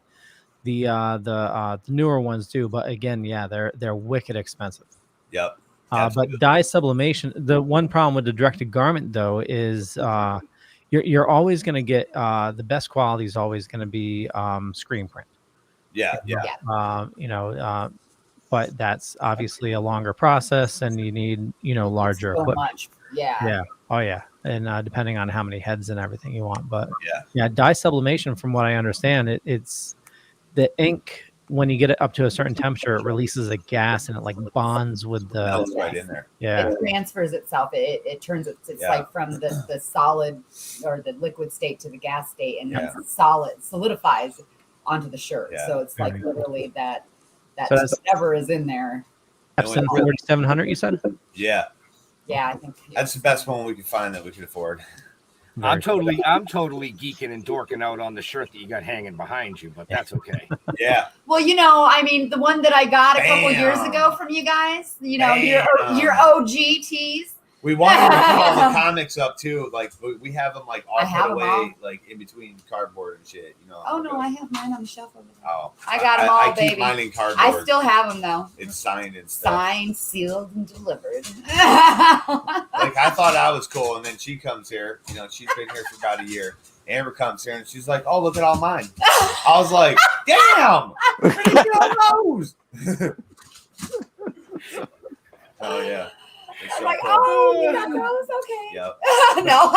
The newer ones do, but again, they're wicked expensive. Yep. But dye sublimation. The one problem with the directed garment though is you're always going to get the best quality is always going to be screen print. Yeah. But that's obviously a longer process, and you need larger equipment. Much. Yeah. Oh yeah. And depending on how many heads and everything you want, but dye sublimation, from what I understand, it's the ink. When you get it up to a certain temperature, it releases a gas and it like bonds with the. Melts right in there. Yeah. It transfers itself. It turns it. It's like from the solid or the liquid state to the gas state, and then solidifies onto the shirt. Yeah. So it's like literally that. So whatever is in there. Epson 4700, you said? Yeah. Yeah, I think that's the best one we could find that we could afford. I'm totally geeking and dorking out on the shirt that you got hanging behind you, but that's okay. Yeah. Well, the one that I got a couple years ago from you guys, your OG tees. We wanted to put all the comics up too. Like we have them like all put away, like in between cardboard and shit. Oh no, I have mine on the shelf over there. Oh, I got them all, I baby. keep mine in cardboard. I still have them though. It's signed and stuff. Signed, sealed, and delivered. Like I thought I was cool, and then she comes here. She's been here for about a year. Amber comes here and she's like, "Oh, look at all mine." I was like, "Damn, where did you get all those?" Oh yeah. I'm like, cool. You got those? Okay. Yep. No.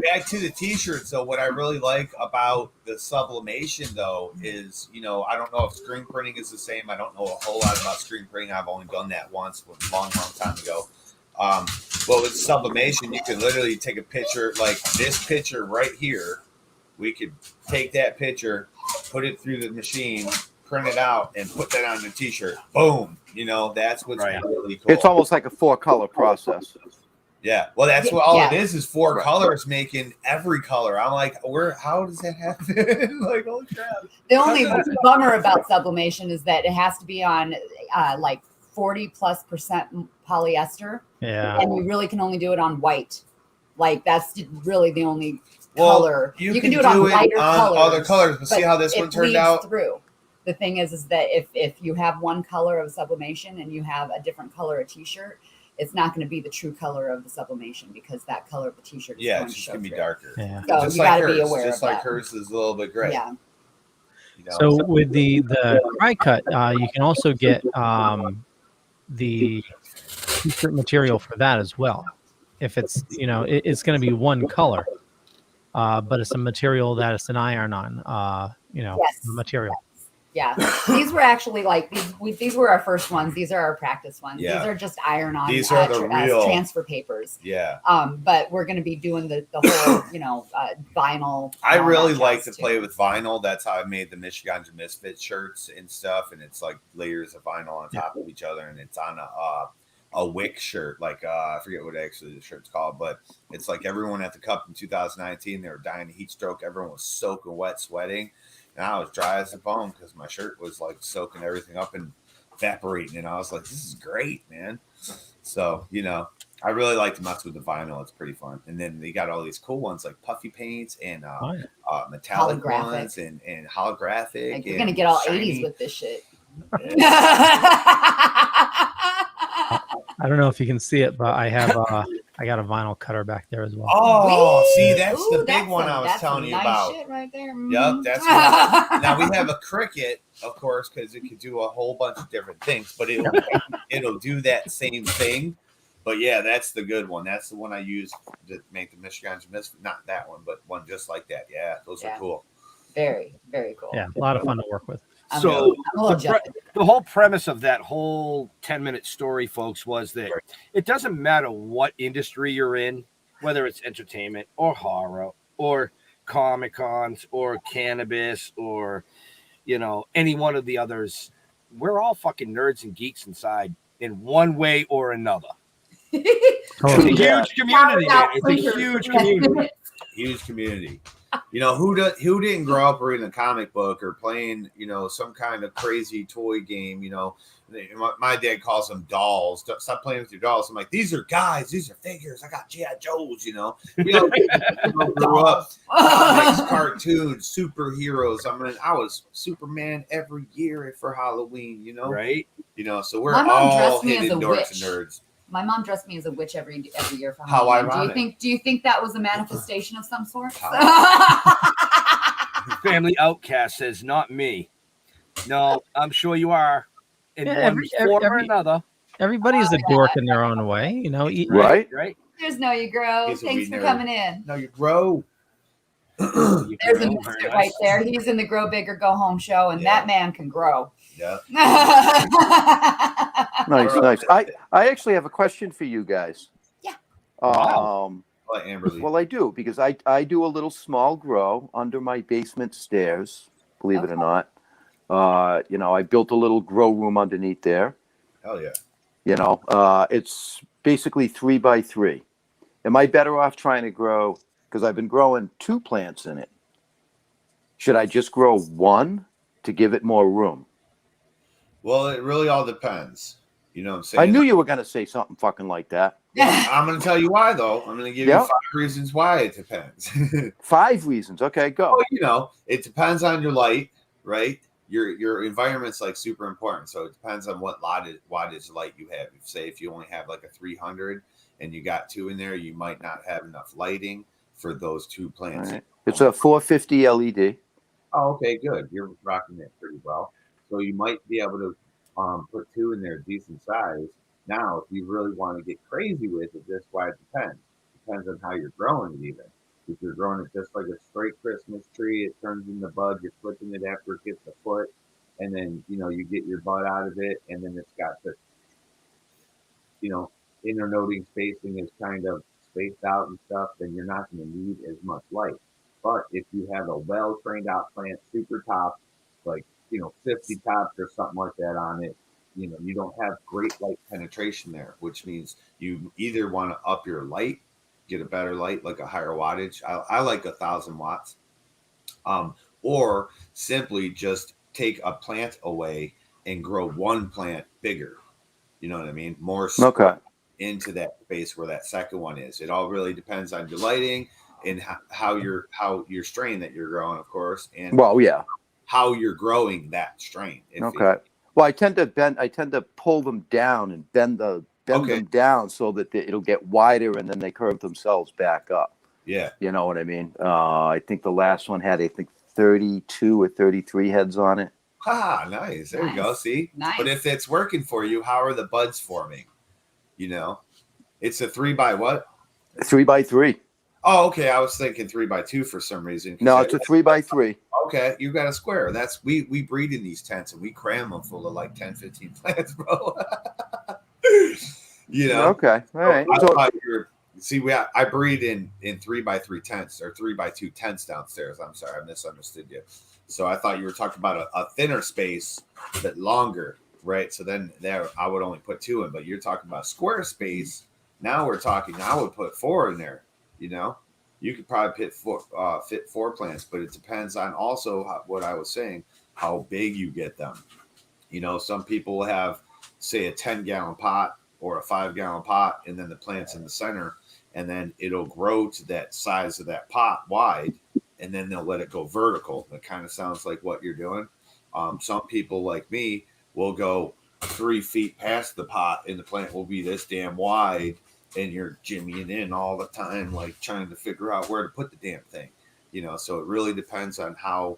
Back to the T-shirts, though. What I really like about the sublimation, though, is I don't know if screen printing is the same. I don't know a whole lot about screen printing. I've only done that once, a long time ago. But with sublimation, you can literally take a picture like this picture right here. We could take that picture, put it through the machine, print it out, and put that on the T-shirt. Boom. That's what's really cool. It's almost like a 4-color process. Yeah. Well, that's what all it is 4 colors making every color. I'm like, how does that happen? Like, holy crap. The only bummer about sublimation is that it has to be on like 40+% polyester. Yeah. And you really can only do it on white. Like that's really the only color. You can do it on lighter colors, other colors, but see how this one turned out? Through. The thing is that if you have one color of sublimation and you have a different color of T-shirt, it's not going to be the true color of the sublimation because that color of the T-shirt is going it's just going to be darker. Yeah. So just you got to be aware just of like that. hers is a little bit gray. Yeah. So with the dry cut, you can also get the T-shirt material for that as well. If it's it's going to be one color, but it's a material that it's an iron-on material. Yeah, these were actually like these were our first ones. These are our practice ones. Yeah. These are just iron-on. These are the real transfer papers. Yeah. But we're going to be doing the whole, vinyl. I really like to play with vinyl. That's how I made the MichiGanjA MisFiTZ shirts and stuff. And it's like layers of vinyl on top of each other, and it's on a wick shirt. Like I forget what actually the shirt's called, but it's like everyone at the Cup in 2019, they were dying of heat stroke. Everyone was soaking wet, sweating. And I was dry as a bone because my shirt was like soaking everything up and evaporating. And I was like, this is great, man. So, I really like to mess with the vinyl. It's pretty fun. And then they got all these cool ones like puffy paints and metallic ones and holographic. Like, you're going to get all shiny. 80s with this shit. I don't know if you can see it, but I have I got a vinyl cutter back there as well. Oh, see, that's the big one I was telling you about. Shit right there. Yep, that's now we have a Cricut, of course, because it could do a whole bunch of different things, but it'll do that same thing. But yeah, that's the good one. That's the one I use to make the MichiGanjA MisFiTZ. Not that one, but one just like that. Yeah, those are cool. Very, very cool. Yeah, a lot of fun to work with. So the whole premise of that whole 10-minute story, folks, was that it doesn't matter what industry you're in, whether it's entertainment or horror or Comic-Cons or cannabis or, any one of the others. We're all fucking nerds and geeks inside in one way or another. It's a huge community, man. It's a huge community. Huge community. Who didn't grow up reading a comic book or playing, some kind of crazy toy game, my dad calls them dolls. Stop playing with your dolls. I'm like, these are guys, these are figures. I got G.I. Joes, grew up comics, cartoons, superheroes. I was Superman every year for Halloween, Right. So we're all hidden dorks and nerds. My mom dressed me as a witch every year for How Halloween. ironic. Do you think that was a manifestation of some sort? Family Outcast says, not me. No, I'm sure you are. In one form or another. Everybody's a dork in their own way, Right. There's No You Grow. Thanks for coming in. No You Grow. There's a mister right there. He's in the Grow Big or Go Home show, and that man can grow. Yeah. Nice. I actually have a question for you guys. Yeah. Well, I do, because I do a little small grow under my basement stairs, believe it or not. I built a little grow room underneath there. Hell yeah. It's basically 3x3. Am I better off trying to grow, because I've been growing 2 plants in it? Should I just grow 1 to give it more room? Well, it really all depends. You know what I'm saying? I knew you were going to say something fucking like that. Well, I'm going to tell you why, though. I'm going to give you 5 reasons why it depends. 5 reasons. Okay, go. Well, it depends on your light, right? Your environment's like super important. So it depends on what wattage light you have. If you only have like a 300 and you got 2 in there, you might not have enough lighting for those 2 plants. Right. It's a 450 LED. Oh, okay, good. You're rocking it pretty well. So you might be able to put 2 in there decent size. Now, if you really want to get crazy with it, that's why it depends. Depends on how you're growing it even. If you're growing it just like a straight Christmas tree, it turns into bud, you're flipping it after it gets a foot, and then, you get your bud out of it, and then it's got the, internoting spacing is kind of spaced out and stuff, then you're not going to need as much light. But if you have a well-trained out plant, super top, like, 50 tops or something like that on it, you don't have great light penetration there, which means you either want to up your light, get a better light, like a higher wattage. I like 1,000 watts, or simply just take a plant away and grow 1 plant bigger. You know what I mean? More into that space where that second one is. It all really depends on your lighting and how your strain that you're growing, of course, and how you're growing that strain. Well, I tend to pull them down and bend them down so that it'll get wider, and then they curve themselves back up. Yeah. You know what I mean? I think the last one had, 32 or 33 heads on it. Ah, nice. There you go. See? Nice. But if it's working for you, how are the buds forming? It's a 3 by what? 3x3. Oh, okay. I was thinking 3x2 for some reason. No, it's a 3x3. Okay, you got a square. That's we breed in these tents and we cram them full of like 10, 15 plants, bro. You know. Okay. All right. I breed in 3x3 tents or 3x2 tents downstairs. I'm sorry, I misunderstood you. So I thought you were talking about a thinner space, but longer, right? So then there I would only put 2 in, but you're talking about square space. Now we're talking. I would put 4 in there. You know, you could probably fit 4 plants, but it depends on also what I was saying, how big you get them. You know, some people have, say, a 10-gallon pot or a 5-gallon pot, and then the plant's in the center, and then it'll grow to that size of that pot wide, and then they'll let it go vertical. That kind of sounds like what you're doing. Some people like me will go 3 feet past the pot, and the plant will be this damn wide, and you're jimmying in all the time, like trying to figure out where to put the damn thing. You know, so it really depends on how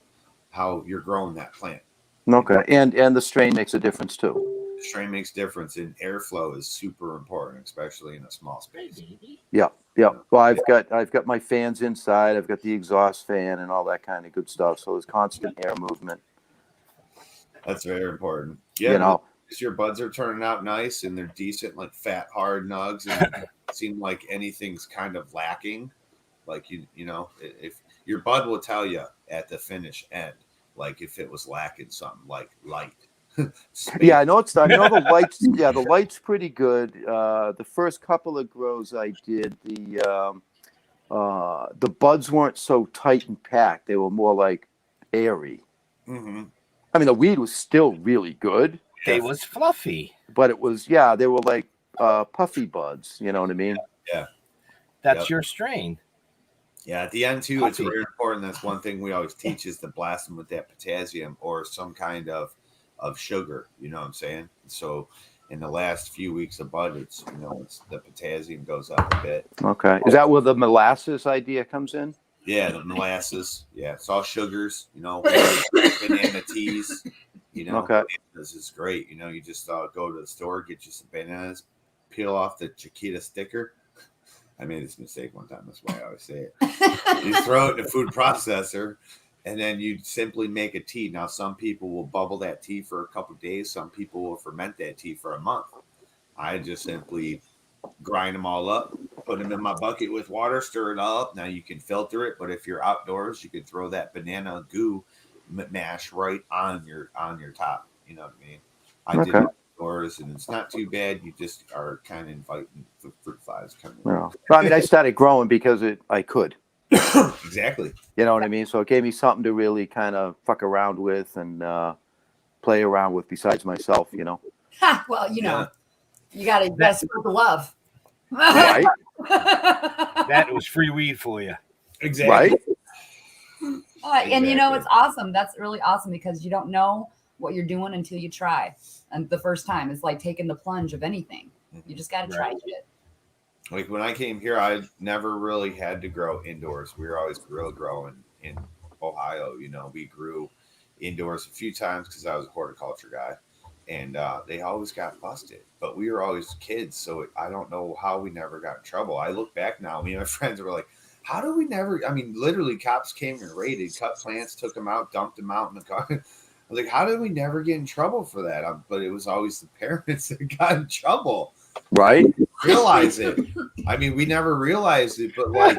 you're growing that plant. Okay, and the strain makes a difference too. The strain makes difference, and airflow is super important, especially in a small space. Yeah. Well, I've got my fans inside. I've got the exhaust fan and all that kind of good stuff. So there's constant air movement. That's very important. Yeah, you know, your buds are turning out nice and they're decent, like fat, hard nugs, and it seem like anything's kind of lacking. Like you know, if your bud will tell you at the finish end, like if it was lacking something, like light. Yeah, I know the lights. Yeah, the light's pretty good. The first couple of grows I did, the buds weren't so tight and packed. They were more like airy. Mm-hmm. I mean, the weed was still really good. It was fluffy, but it was they were like puffy buds. You know what I mean? Yeah, that's your strain. Yeah, at the end too, it's very important. That's one thing we always teach is to blast them with that potassium or some kind of sugar. You know what I'm saying? So in the last few weeks of bud, it's the potassium goes up a bit. Okay, is that where the molasses idea comes in? Yeah, the molasses. Yeah, it's all sugars. You know, banana teas. You know, okay. Bananas is great. You know, you just go to the store, get you some bananas, peel off the Chiquita sticker. I made this mistake one time. That's why I always say it. You throw it in a food processor, and then you simply make a tea. Now, some people will bubble that tea for a couple of days. Some people will ferment that tea for a month. I just simply grind them all up, put them in my bucket with water, stir it all up. Now you can filter it, but if you're outdoors, you can throw that banana goo mash right on your top. You know what I mean? I did it outdoors, and it's not too bad. You just are kind of inviting the fruit flies coming. No. I mean, I started growing because I could. Exactly. You know what I mean? So it gave me something to really kind of fuck around with and play around with besides myself. You know. Well, you know, you got to spread the love. Right. That was free weed for you. Exactly. Right. And you know, it's awesome. That's really awesome because you don't know what you're doing until you try. And the first time is like taking the plunge of anything. You just got to try it. Like when I came here, I never really had to grow indoors. We were always guerrilla growing in Ohio. You know, we grew indoors a few times because I was a horticulture guy. And they always got busted, but we were always kids. So I don't know how we never got in trouble. I look back now, me and my friends were like, how do we never, I mean, literally cops came and raided, cut plants, took them out, dumped them out in the car. I was like, how did we never get in trouble for that? But it was always the parents that got in trouble. Right. Realize it. I mean, we never realized it, but like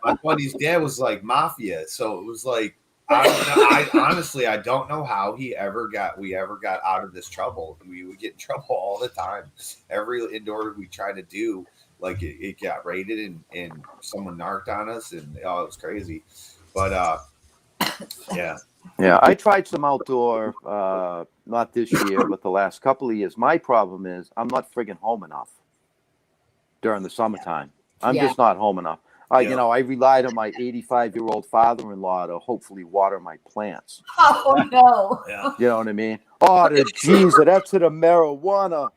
my buddy's dad was like mafia. So it was like, I honestly, I don't know how we ever got out of this trouble. We would get in trouble all the time. Every indoor we tried to do, like it got raided and someone narked on us, and it was crazy. But yeah, I tried some outdoor, not this year, but the last couple of years. My problem is I'm not friggin' home enough during the summertime. I'm just not home enough. You know, I relied on my 85-year-old father-in-law to hopefully water my plants. Oh, no. Yeah. You know what I mean? Oh, the Jesus, that's to the marijuana.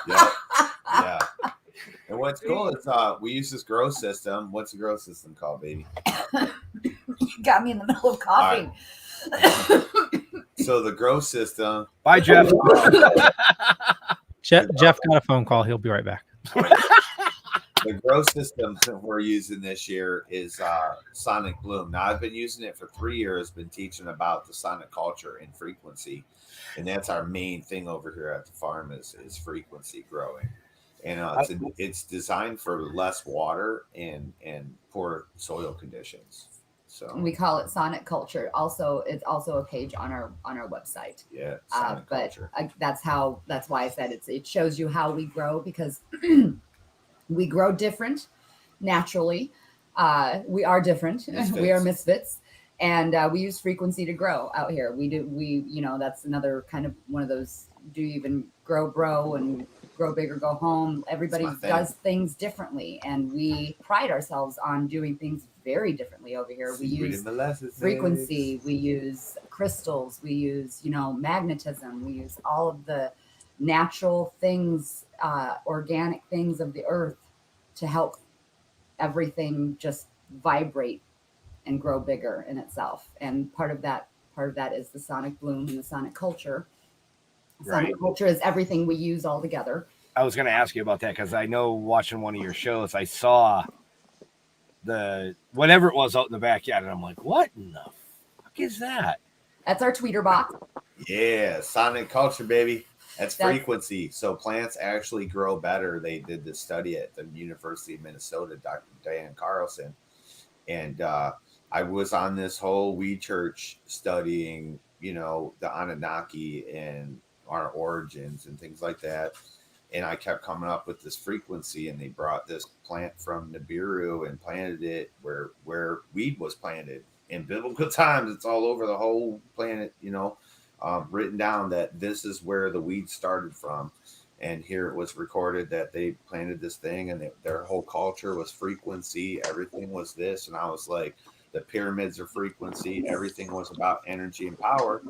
Yeah. And what's cool is we use this grow system. What's the grow system called, baby? You got me in the middle of coughing. Right. So the grow system. Bye, Jeff. Jeff got a phone call. He'll be right back. The grow system that we're using this year is Sonic Bloom. Now, I've been using it for 3 years, been teaching about the sonic culture and frequency. And that's our main thing over here at the farm is frequency growing. And it's designed for less water and poor soil conditions. So we call it sonic culture. Also, it's also a page on our website. Yeah, but that's why I said it shows you how we grow, because we grow different naturally. We are different. Misfits. We are misfits, and we use frequency to grow out here. That's another kind of one of those. Do you even grow, bro, and grow big or go home? Everybody does things differently, and we pride ourselves on doing things very differently over here. We use frequency, we use crystals, we use magnetism, we use all of the natural things, organic things of the earth to help everything just vibrate and grow bigger in itself. And part of that is the sonic bloom and the sonic culture. Sonic culture is everything we use all together. I was going to ask you about that, because I know watching one of your shows, I saw the whatever it was out in the backyard, and I'm like, what in the fuck is that? That's our tweeter box. Yeah, sonic culture, baby. That's frequency. So plants actually grow better. They did this study at the University of Minnesota, Dr. Diane Carlson. And I was on this whole weed church studying, the Anunnaki and our origins and things like that. And I kept coming up with this frequency, and they brought this plant from Nibiru and planted it where weed was planted. In biblical times, it's all over the whole planet, written down that this is where the weed started from. And here it was recorded that they planted this thing, and their whole culture was frequency. Everything was this. And I was like, the pyramids are frequency. Everything was about energy and power.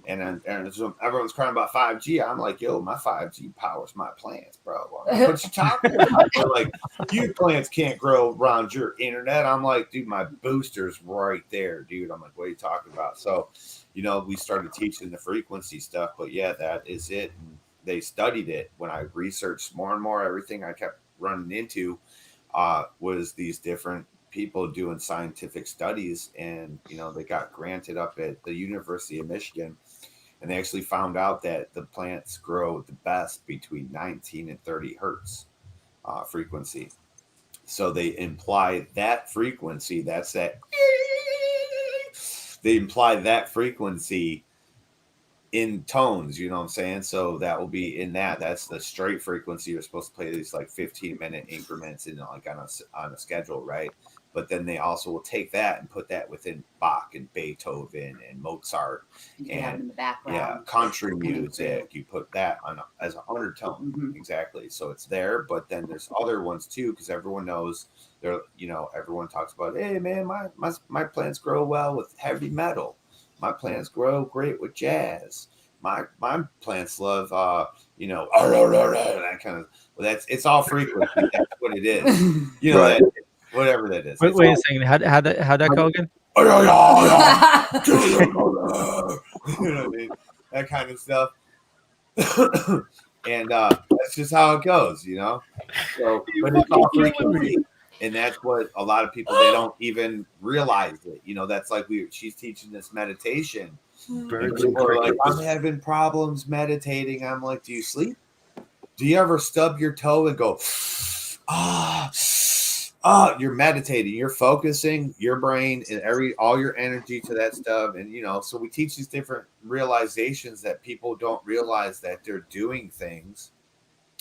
And so everyone's crying about 5G. I'm like, yo, my 5G powers my plants, bro. Like, what you talking about? They're like, you plants can't grow around your internet. I'm like, dude, my booster's right there, dude. I'm like, what are you talking about? So, we started teaching the frequency stuff, but yeah, that is it. And they studied it. When I researched more and more, everything I kept running into was these different people doing scientific studies, and they got granted up at the University of Michigan, and they actually found out that the plants grow the best between 19 and 30 hertz frequency. So they imply that frequency, they imply that frequency in tones, you know what I'm saying? So that will be in that's the straight frequency. You're supposed to play these like 15-minute increments in like on a schedule, right? But then they also will take that and put that within Bach and Beethoven and Mozart and in the background. Country music. You put that on as an undertone. Mm-hmm. Exactly. So it's there, but then there's other ones too, because everyone knows everyone talks about, hey man, my plants grow well with heavy metal. My plants grow great with jazz. My plants love that kind of. Well, it's all frequency. That's what it is. Right. Whatever that is. Wait a second. How'd that go again? You know what I mean? That kind of stuff. And that's just how it goes, So, but it's all frequency. And that's what a lot of people, they don't even realize it. That's like she's teaching this meditation. People are like, I'm having problems meditating. I'm like, do you sleep? Do you ever stub your toe and go, you're meditating, you're focusing your brain and all your energy to that stuff. And, so we teach these different realizations that people don't realize that they're doing things.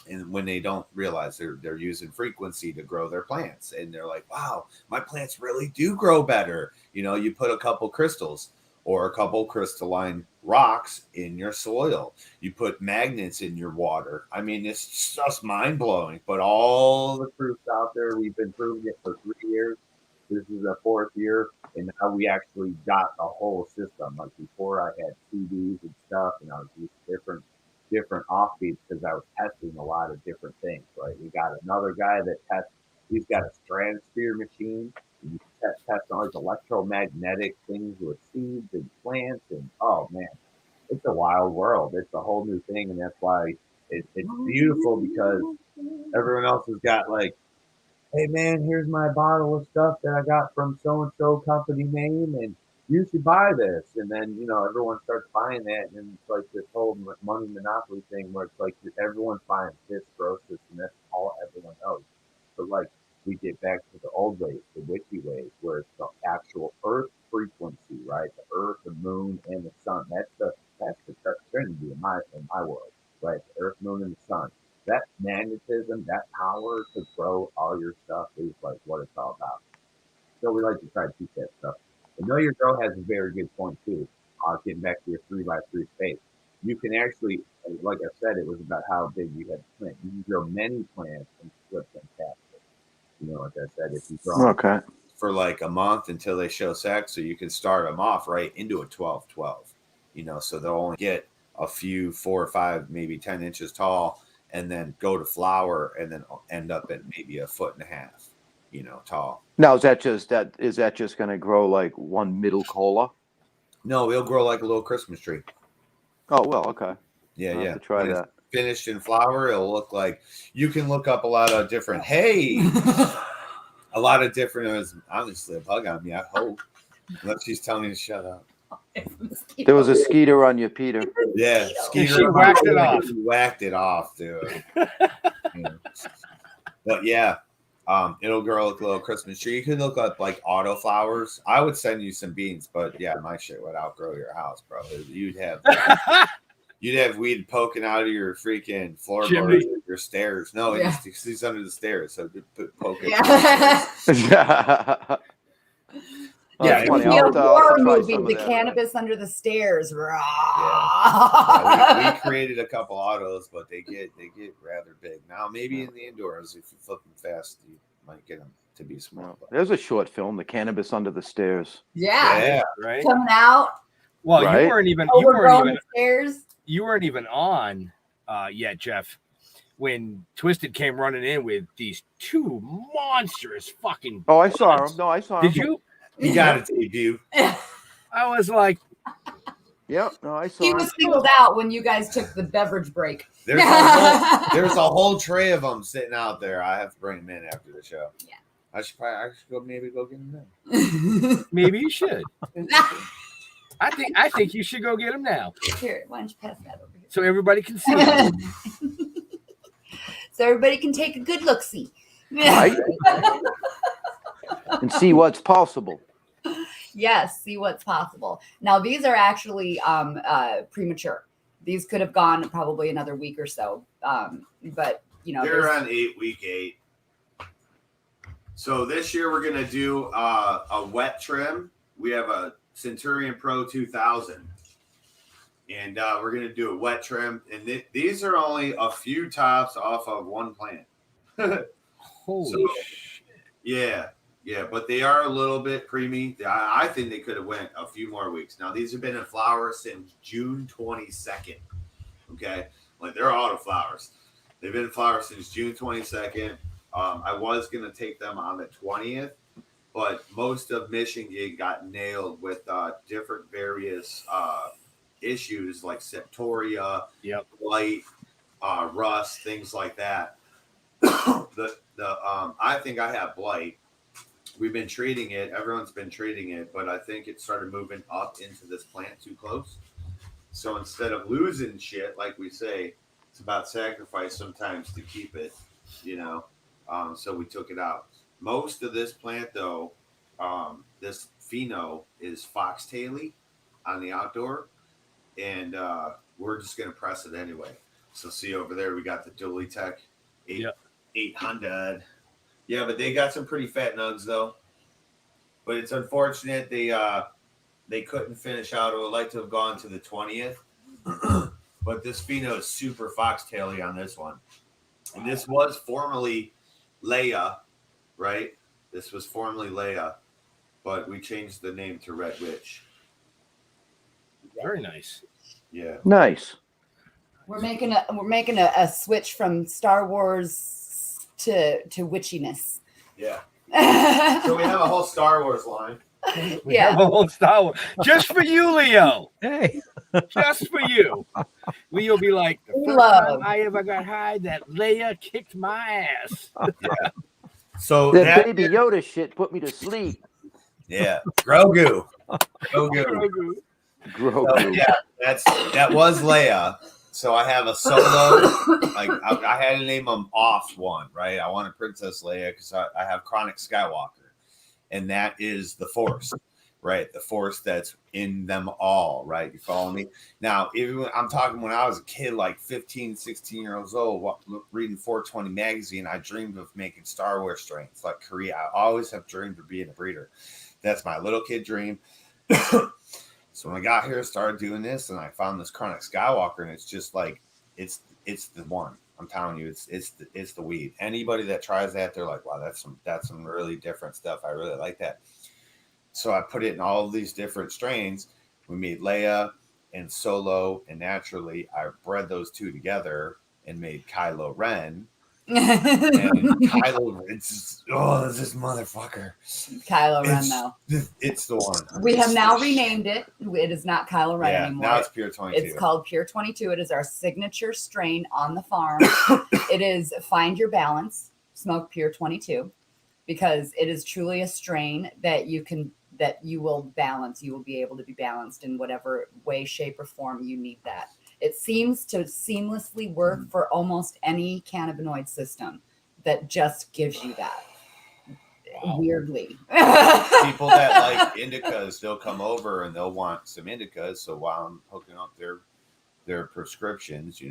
And when they don't realize they're using frequency to grow their plants, and they're like, wow, my plants really do grow better. You put a couple crystals or a couple crystalline rocks in your soil. You put magnets in your water. I mean, it's just mind blowing, but all the proofs out there, we've been proving it for 3 years. This is the 4th year. And now we actually got the whole system. Like before I had CDs and stuff, and I was using different offbeats because I was testing a lot of different things, right? We got another guy that he's got a stratosphere machine. You test on like electromagnetic things with seeds and plants, and oh man, it's a wild world. It's a whole new thing, and that's why it's beautiful, because everyone else has got like hey man, here's my bottle of stuff that I got from so and so company name, and you should buy this. And then everyone starts buying that, and it's like this whole money monopoly thing where it's like everyone's buying this grossest, and that's all everyone knows. But like we get back to the old ways, the witchy ways, where it's the actual Earth frequency, right? The Earth, the Moon, and the Sun. That's the trinity in my world, right? The Earth, Moon, and the Sun. That magnetism, that power to grow all your stuff is like what it's all about. So we like to try to teach that stuff. I know your girl has a very good point too. Getting back to your 3x3 space, you can actually, like I said, it was about how big you had to plant. You can grow many plants and split them faster. Like I said, if you grow for like a month until they show sex, so you can start them off right into a 12-12. So they'll only get a few 4 or 5, maybe 10 inches tall, and then go to flower, and then end up at maybe 1.5 foot, tall. Now, is that just going to grow like one middle cola? No, it'll grow like a little Christmas tree. Oh, well, okay. Yeah, I'll yeah. have to try that. Finished in flower, it'll look like, you can look up a lot of different, a lot of different, honestly, a bug on me, I hope. Unless she's telling me to shut up. There was a skeeter on you, Peter. Yeah, skeeter. She whacked it off. She whacked it off, dude. But yeah, it'll grow like a little Christmas tree. You can look up like auto flowers. I would send you some beans, but yeah, my shit would outgrow your house, bro. You'd have weed poking out of your freaking floorboards, your stairs. No, it's under the stairs, so poke it. Yeah, funny. a I'll horror try movie, some of The that. Cannabis Under the Stairs. Yeah, we created a couple autos, but they get rather big. Now, maybe in the indoors, if you flip them fast, you might get them to be small. But. There's a short film, The Cannabis Under the Stairs. Yeah, right. Coming out. Well, Right? you weren't even stairs. You weren't even on yet, Jeff, when Twisted came running in with these 2 monstrous fucking. Oh, I saw him. No, I saw him. Did you? You got it, debut. I was like, yep. No, I saw He him. was singled out when you guys took the beverage break. There's a whole tray of them sitting out there. I have to bring them in after the show. Yeah. I should go get them now. maybe you should. I think you should go get them now, Here, why don't you pass that over here? so everybody can see them. So everybody can take a good look-see. Right? And see what's possible. Yes, see what's possible. Now, these are actually premature. These could have gone probably another week or so. But, they're on week 8. So this year we're going to do a wet trim. We have a Centurion Pro 2000. And we're going to do a wet trim. And these are only a few tops off of one plant. Holy shit. Yeah, but they are a little bit preemie. I think they could have went a few more weeks. Now, these have been in flower since June 22nd. Okay? Like, they're auto flowers. They've been in flower since June 22nd. I was going to take them on the 20th, but most of Michigan got nailed with different various issues like septoria, blight, rust, things like that. I think I have blight. We've been treating it. Everyone's been treating it, but I think it started moving up into this plant too close. So instead of losing shit, like we say, it's about sacrifice sometimes to keep it, so we took it out. Most of this plant, though, this pheno is foxtaily on the outdoor, and we're just going to press it anyway. So see over there, we got the Dually Tech 800. Yeah, but they got some pretty fat nugs, though. But it's unfortunate they couldn't finish out. I would like to have gone to the 20th. But this pheno is super foxtaily on this one. And this was formerly Leia, right? This was formerly Leia, but we changed the name to Red Witch. Very nice. Yeah. Nice. We're making a switch from Star Wars to witchiness. Yeah. So we have a whole Star Wars line. We have a whole Star Wars just for you, Leo. Hey, just for you. Leo be like, the first time I ever got high, that Leia kicked my ass. Yeah. So that baby Yoda shit put me to sleep. Yeah, Grogu. Grogu. So, yeah, that was Leia. So I have a solo. Like I had to name them off one, right? I wanted Princess Leia because I have Chronic Skywalker, and that is the Force, right? The Force that's in them all, right? You follow me? Now, even when I'm talking when I was a kid, like 15, 16 years old, reading 420 magazine, I dreamed of making Star Wars strains like Korea. I always have dreamed of being a breeder. That's my little kid dream. So when I got here, started doing this, and I found this Chronic Skywalker, and it's just like it's the one. I'm telling you, it's the weed. Anybody that tries that, they're like, wow, that's some really different stuff. I really like that. So I put it in all of these different strains. We made Leia and Solo, and naturally, I bred those two together and made Kylo Ren. And Kylo, it's this motherfucker. Kylo Ren, though. It's the one. We have now renamed it. It is not Kylo Ren anymore. Now it's Pure 22. It's called Pure 22. It is our signature strain on the farm. It is Find Your Balance, Smoke Pure 22, because it is truly a strain that you will balance. You will be able to be balanced in whatever way, shape, or form you need that. It seems to seamlessly work for almost any cannabinoid system that just gives you that. Wow. Weirdly. People that like indicas, they'll come over and they'll want some indicas. So while I'm hooking up their prescriptions,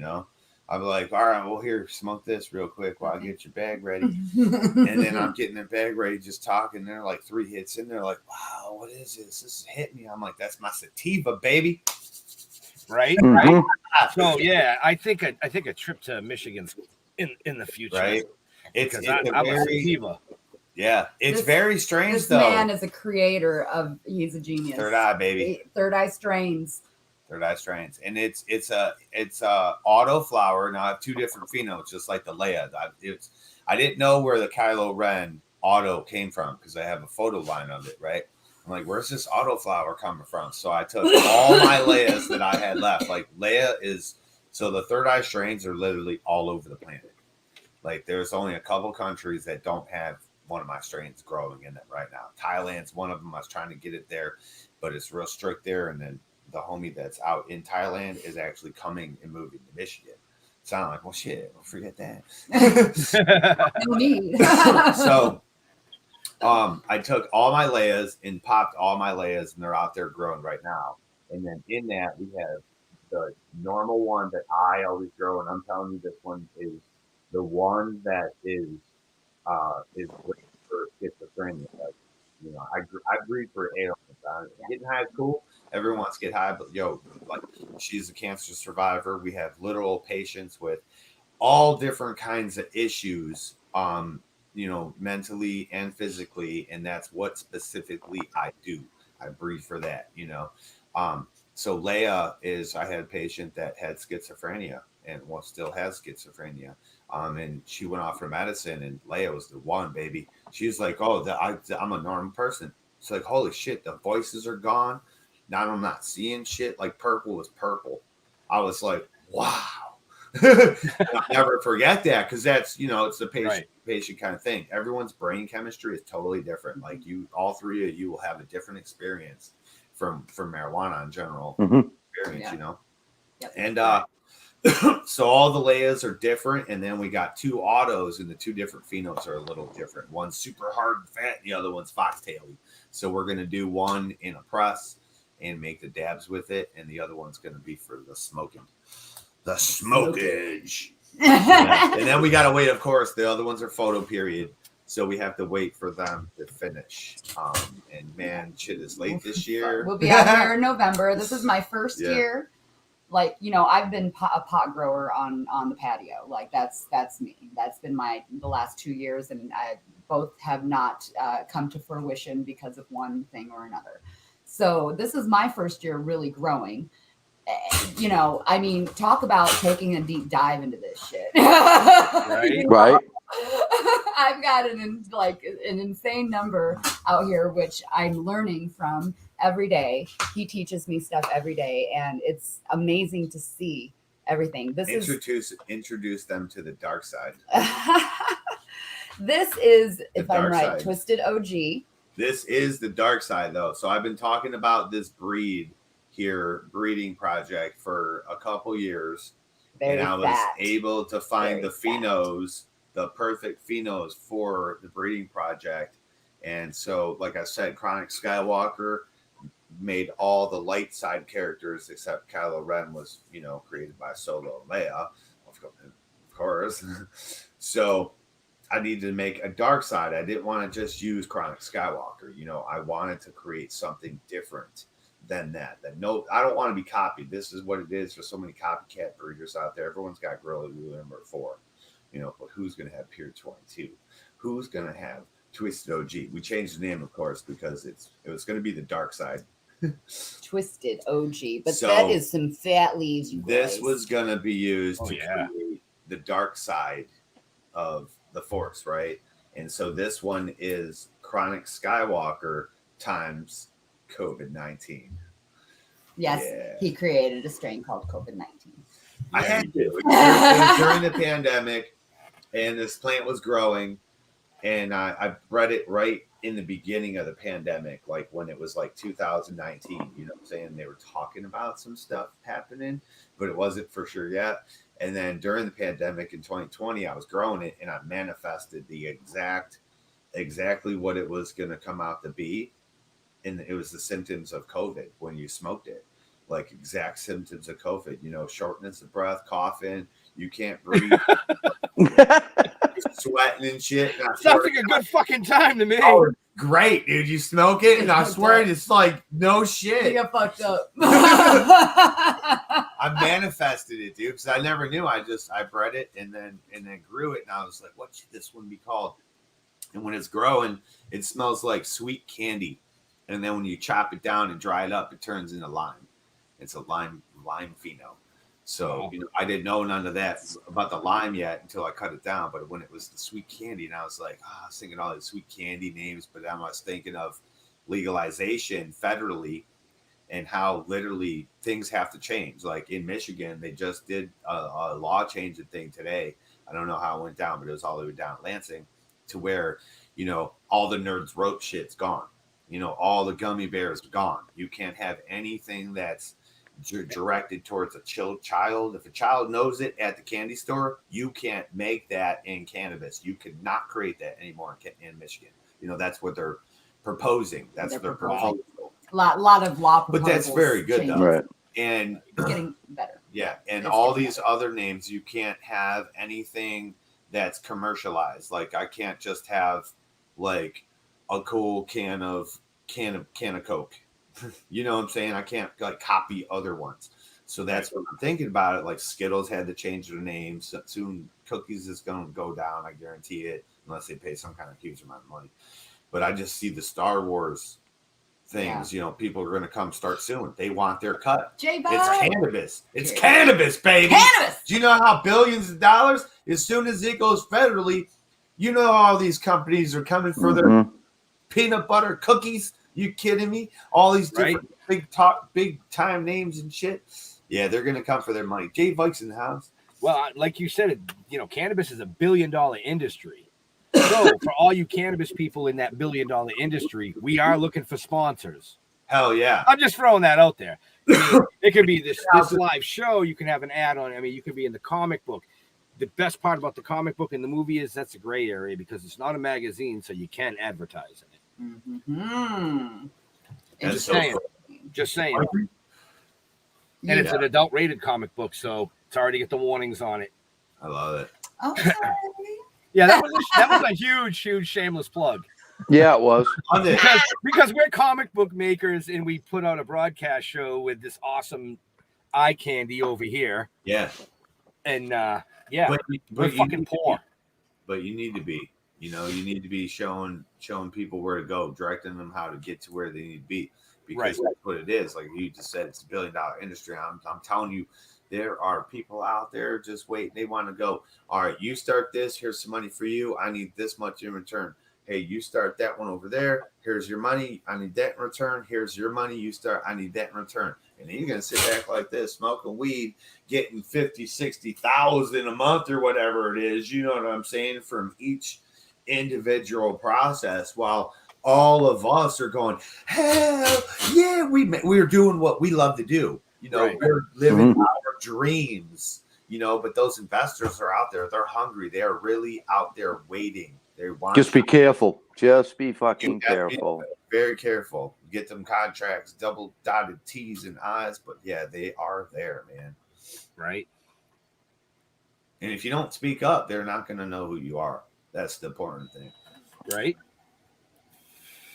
I'm like, all right, well, here, smoke this real quick while I get your bag ready. And then I'm getting their bag ready, just talking. They're like 3 hits in there, like, wow, what is this? This hit me. I'm like, that's my sativa, baby. Right? Mm-hmm. Right. So yeah, I think a trip to Michigan's in the future. Right. It's I'm a sativa. Yeah, it's very strange this though. This man is a creator of. He's a genius. Third Eye, baby. Third Eye strains. Third Eye strains, and it's a auto flower. Now I have 2 different phenols, just like the Leia. I didn't know where the Kylo Ren auto came from because I have a photo line of it, right? I'm like, where's this auto flower coming from? So I took all my Leias that I had left. Like Leia so the Third Eye strains are literally all over the planet. Like there's only a couple countries that don't have one of my strains growing in them right now. Thailand's one of them. I was trying to get it there, but it's real strict there. And then the homie that's out in Thailand is actually coming and moving to Michigan. So I'm like, well, shit, we'll forget that. No need. So I took all my Leias and popped all my Leias, and they're out there growing right now. And then in that, we have the normal one that I always grow, and I'm telling you, this one is the one that is great for schizophrenia. Like, I breed for ailments. Getting high is cool. Everyone wants to get high, but like she's a cancer survivor. We have literal patients with all different kinds of issues. Mentally and physically, and that's what specifically I do. I breed for that, So Leia I had a patient that had schizophrenia and still has schizophrenia. And she went off her medicine, and Leia was the one, baby. She was like, oh, I'm a normal person. It's like, holy shit, the voices are gone. Now I'm not seeing shit. Like purple was purple. I was like, wow. I'll never forget that because that's, it's the patient kind of thing. Everyone's brain chemistry is totally different. Like all 3 of you will have a different experience from marijuana in general experience, Yep. And so all the Leias are different, and then we got 2 autos, and the 2 different phenols are a little different. One's super hard and fat, the other one's foxtaily. So we're gonna do one in a press and make the dabs with it, and the other one's gonna be for the smoking. The smokage. And then we gotta wait, of course. The other ones are photo period, so we have to wait for them to finish. And man, shit is late this year. We'll be out here in November. This is my first year. Like, I've been a pot grower on the patio. Like that's me. That's been the last 2 years, and I both have not come to fruition because of one thing or another. So this is my first year really growing. Talk about taking a deep dive into this shit. Right. I've got an insane number out here, which I'm learning from every day. He teaches me stuff every day, and it's amazing to see everything. Introduce them to the dark side. This is, if The I'm dark right, side. TwizTD OG. This is the dark side, though. So I've been talking about this breeding project for a couple years. Very and I was fat. able to find Very the phenos, the perfect phenos for the breeding project. And so, like I said, Chronic Skywalker made all the light side characters except Kylo Ren was, created by Solo and Leia, of course. So I needed to make a dark side. I didn't want to just use Chronic Skywalker. I wanted to create something different than that. No, I don't want to be copied. This is what it is. There's so many copycat breeders out there. Everyone's got Gorilla Glue number 4, but who's going to have Pure 22? Who's going to have TwizTD OG? We changed the name, of course, because it was going to be the dark side. TwizTD OG, but So, that is some fat leaves. You This guys. was going to be used to create the dark side of the Force, right? And so this one is Chronic Skywalker times COVID-19. Yes, Yeah. he created a strain called COVID-19. I had to. It was during the pandemic, and this plant was growing, and I bred it right in the beginning of the pandemic, like when it was like 2019. You know what I'm saying? They were talking about some stuff happening, but it wasn't for sure yet. And then during the pandemic in 2020, I was growing it, and I manifested the exactly what it was going to come out to be. And it was the symptoms of COVID when you smoked it, like exact symptoms of COVID, shortness of breath, coughing, you can't breathe, sweating and shit. And Sounds like a good fucking time to me. Oh, great, dude. You smoke it, and I swear it's like no shit. You got fucked up. I manifested it, dude, because I never knew. I bred it and then grew it, and I was like, what should this one be called? And when it's growing, it smells like sweet candy. And then when you chop it down and dry it up, it turns into lime. It's a lime pheno. So I didn't know none of that about the lime yet until I cut it down. But when it was the sweet candy, and I was like, I was thinking all these sweet candy names, but then I was thinking of legalization federally and how literally things have to change. Like in Michigan, they just did a law changing thing today. I don't know how it went down, but it was all the way down at Lansing to where, all the Nerds Rope shit's gone. All the gummy bears are gone. You can't have anything that's directed towards a child. If a child knows it at the candy store, you can't make that in cannabis. You cannot create that anymore in Michigan. That's what they're proposing. That's their proposal. Lot of law proposals. But that's very good, though. Right. And It's getting better. yeah, and It's all getting these other names, you can't have anything that's commercialized. Like I can't just have like a cool can of Coke. You know what I'm saying? I can't like copy other ones. So that's what I'm thinking about it. Like Skittles had to change their name. So soon Cookies is going to go down. I guarantee it, unless they pay some kind of huge amount of money. But I just see the Star Wars things. People are going to come start soon. They want their cut. It's cannabis. It's cannabis, baby. Cannabis. Do you know how billions of dollars, as soon as it goes federally, all these companies are coming for their peanut butter cookies. You kidding me? All these different big time names and shit. Yeah, they're gonna come for their money. Jay Vikes in the house. Well, like you said, cannabis is $1 billion industry. So for all you cannabis people in that $1 billion industry, we are looking for sponsors. Hell yeah! I'm just throwing that out there. It could be this live show. You can have an ad on. You could be in the comic book. The best part about the comic book and the movie is that's a gray area because it's not a magazine, so you can advertise in it. Mm-hmm. Just saying. And it's an adult rated comic book, so it's already got the warnings on it. I love it. Okay. Yeah, that was a huge shameless plug. Yeah, it was. because we're comic book makers and we put out a broadcast show with this awesome eye candy over here. Yeah. And but we're fucking poor. But you need to be. You need to be showing people where to go, directing them how to get to where they need to be. Because that's what it is. Like you just said, it's $1 billion industry. I'm telling you, there are people out there just wait. They want to go, all right, you start this. Here's some money for you. I need this much in return. Hey, you start that one over there. Here's your money. I need that in return. Here's your money. You start. I need that in return. And then you're going to sit back like this, smoking weed, getting 50, 60,000 a month or whatever it is. You know what I'm saying? From each individual process, while all of us are going, hell yeah, we're doing what we love to do. You know, we're living our dreams, you know, but those investors are out there. They're hungry. They are really out there waiting. They want Just be careful. Just be fucking careful. Very careful. Get them contracts, double dotted T's and I's, but yeah, they are there, man. Right. And if you don't speak up, they're not going to know who you are. That's the important thing. Right.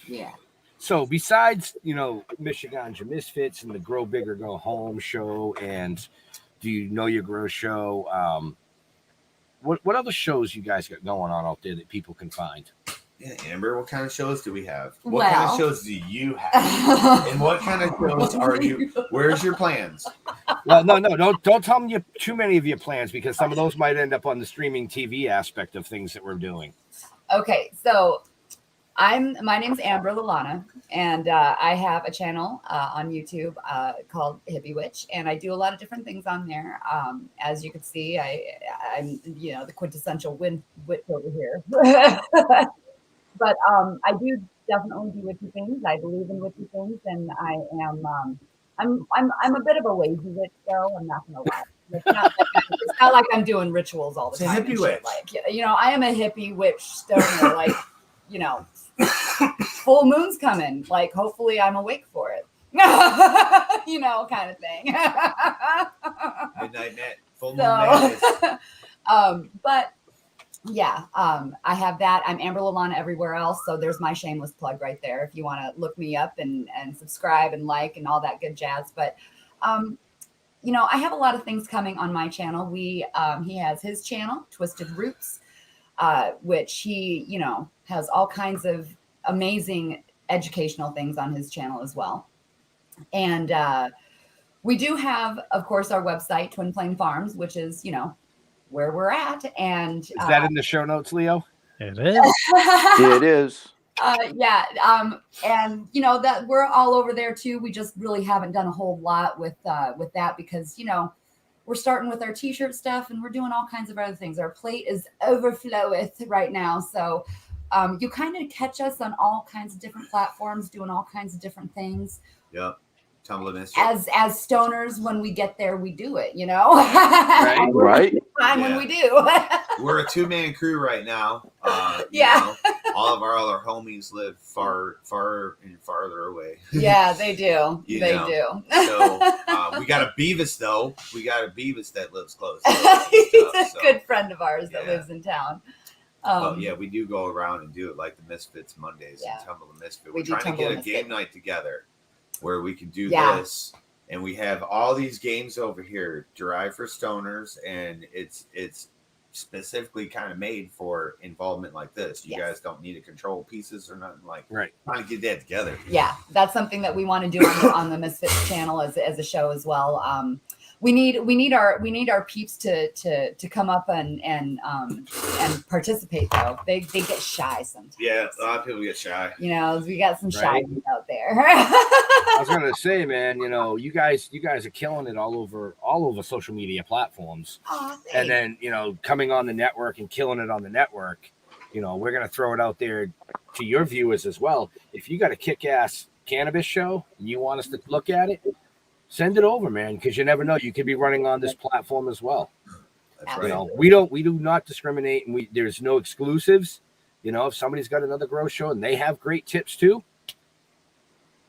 Yeah. So besides, you know, MichiGanjA MisFiTZ and the Grow Bigger Go Home show and Do You Know Your Grow show, what other shows you guys got going on out there that people can find? Yeah, Amber, what kind of shows do we have? What kind of shows do you have? And what kind of shows are you? Where's your plans? Well, no, don't tell me too many of your plans, because some of those might end up on the streaming TV aspect of things that we're doing. Okay, so my name's Amber Lalanna, and I have a channel on YouTube called Hippie Witch, and I do a lot of different things on there. As you can see, I'm the quintessential witch over here. But I do definitely do witchy things. I believe in witchy things, and I am I'm a bit of a lazy witch, though. I'm not gonna lie. It's not like I'm doing rituals all the time. It's a hippie witch. Like, you know, I am a hippie witch stoner. Like, you know, full moon's coming. Like, hopefully, I'm awake for it. You know, kind of thing. Midnight net, full moon. But. Yeah, I have that. I'm Amber Lalanna everywhere else. So there's my shameless plug right there if you want to look me up and subscribe and like and all that good jazz. But, you know, I have a lot of things coming on my channel. He has his channel, TwizTD RootZ, which he, you know, has all kinds of amazing educational things on his channel as well. And we do have, of course, our website, Twin Plain Farms, which is, you know, where we're at. And is that in the show notes, Leo? It is. Yeah, it is. Yeah. And you know that we're all over there too. We just really haven't done a whole lot with that because, you know, we're starting with our t-shirt stuff and we're doing all kinds of other things. Our plate is overfloweth right now. So you kind of catch us on all kinds of different platforms, doing all kinds of different things. Yep. As stoners, when we get there, we do it, you know. Right. When we do. We're a 2-man crew right now. Yeah. You know, all of our other homies live far and farther away. Yeah, they do. Do. So we got a Beavis though. We got a Beavis that lives close. He's a good friend of ours that lives in town. Yeah, we do go around and do it like the Misfits Mondays and Tumble the Misfit. We're trying to get a game night together where we can do this, and we have all these games over here derived for stoners, and it's specifically kind of made for involvement like this. You guys don't need to control pieces or nothing like right. Trying to get that together. Yeah, that's something that we want to do on the Misfits channel as a show as well. We need our peeps to come up and participate though. They get shy sometimes. Yeah, a lot of people get shy. You know, we got some shy people out there. I was gonna say, man, you know, you guys are killing it all over social media platforms. Oh, and then, you know, coming on the network and killing it on the network. You know, we're gonna throw it out there to your viewers as well. If you got a kick-ass cannabis show and you want us to look at it, send it over, man, because you never know. You could be running on this platform as well. That's right. You know, we do not discriminate, and there's no exclusives. You know, if somebody's got another grow show and they have great tips too,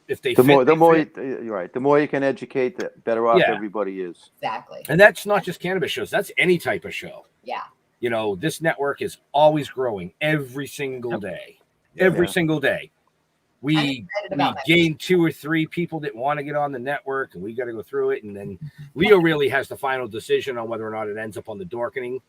if they the more you can educate, the better off everybody is. Exactly. And that's not just cannabis shows. That's any type of show. Yeah. You know, this network is always growing every single day. Every single day. We gain 2 or 3 people that want to get on the network, and we got to go through it. And then Leo really has the final decision on whether or not it ends up on the Dorkening,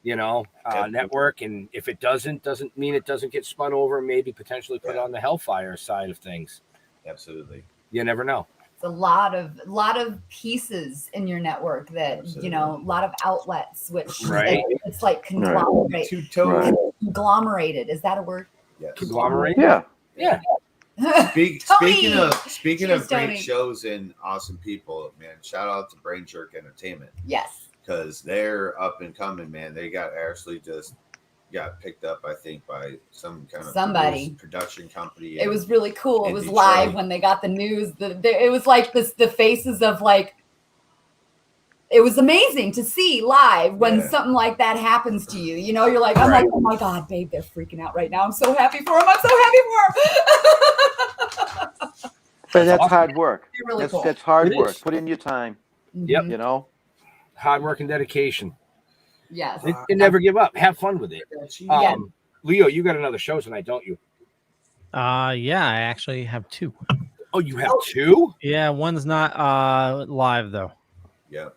you know, network. And if it doesn't mean it doesn't get spun over, maybe potentially put on the Hellfire side of things. Absolutely. You never know. It's a lot of pieces in your network that, you know, a lot of outlets, which it's like conglomerated. Is that a word? Yes. Conglomerated? Yeah. Speaking of great shows and awesome people, man, shout out to Brain Jerk Entertainment. Yes. Because they're up and coming, man. They got actually just got picked up, I think, by some kind of somebody production company. It was really cool. It was Detroit. live when they got the news. It was like the faces of like. It was amazing to see live when something like that happens to you. You know, you're like, I'm like, oh my God, babe, they're freaking out right now. I'm so happy for him. I'm so happy for him. But that's hard work. Really cool. That's hard It work. is. Put in your time. Yep. You know, hard work and dedication. Yes. And never give up. Have fun with it. Yeah. Leo, you got another show tonight, don't you? Yeah, I actually have 2. Oh, you have 2? Yeah, one's not live though. Yeah.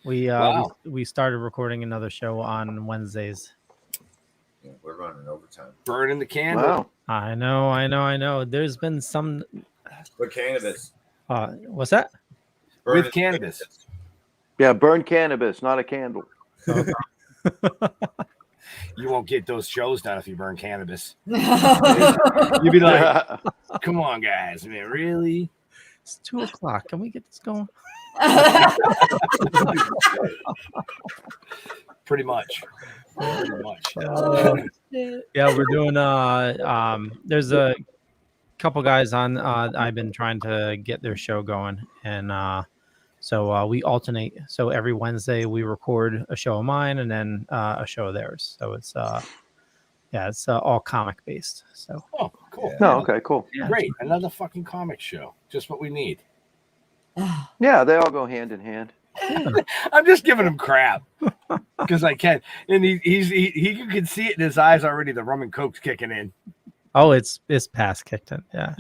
We started recording another show on Wednesdays. Yeah, we're running overtime. Burning the candle. wow. I know. There's been some. But cannabis. What's that? With cannabis. Yeah, burn cannabis, not a candle. You won't get those shows done if you burn cannabis. You'd be like, come on, guys. Man, really? It's 2:00. Can we get this going? Pretty much. Yeah, we're doing. There's a couple guys on. I've been trying to get their show going, and so we alternate. So every Wednesday we record a show of mine and then a show of theirs. So it's it's all comic based. So cool. No, okay, cool. Yeah. Great. Another fucking comic show. Just what we need. Yeah, they all go hand in hand. I'm just giving him crap because I can, and he you can see it in his eyes already. The rum and coke's kicking in. Oh, it's past kicked in. Yeah.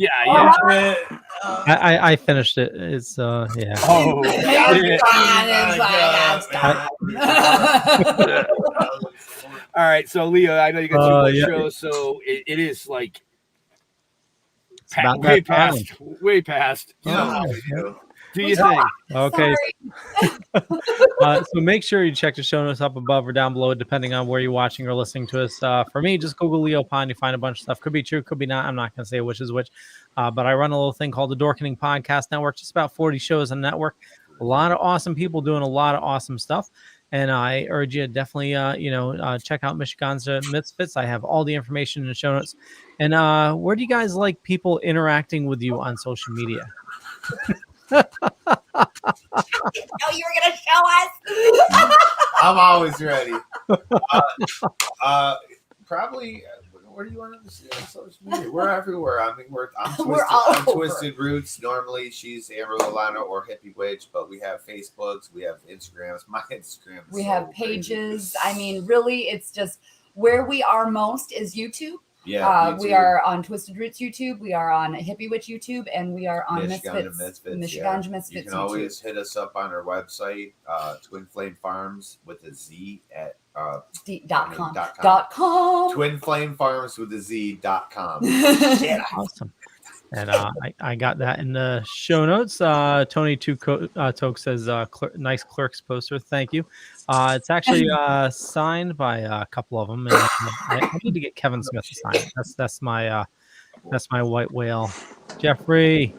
I finished it. It's yeah. Oh, all right. So Leo, I know you got 2 more shows, so it is like way past. Do you think? Okay. So make sure you check the show notes up above or down below, depending on where you're watching or listening to us. For me, just Google Leo Pond. You find a bunch of stuff. Could be true, could be not. I'm not going to say which is which. But I run a little thing called the Dorkening Podcast Network. Just about 40 shows on the network. A lot of awesome people doing a lot of awesome stuff. And I urge you to definitely, check out MichiGanjA MisFiTZ. I have all the information in the show notes. And where do you guys like people interacting with you on social media? Oh, you were gonna show us? I'm always ready. Probably. Where do you want to see on social media? We're everywhere. I mean, I'm TwizTD RootZ. Normally, she's Amber Lalanna or Hippie Witch, but we have Facebooks, we have Instagrams. My Instagram. We have pages. Crazy. I mean, really, it's just where we are most is YouTube. Yeah, we are on TwizTD RootZ YouTube. We are on Hippie Witch YouTube, and we are on MisFiTZ. MichiGanjA MisFiTZ. You can always hit us up on our website, Twin Flame Farms with a Z at .com. Twin Flame Farms with a Z.com. Awesome. And I got that in the show notes. Tony Toke says, nice Clerks poster. Thank you. It's actually signed by a couple of them. And I need to get Kevin Smith to sign it. That's my white whale. Jeffrey.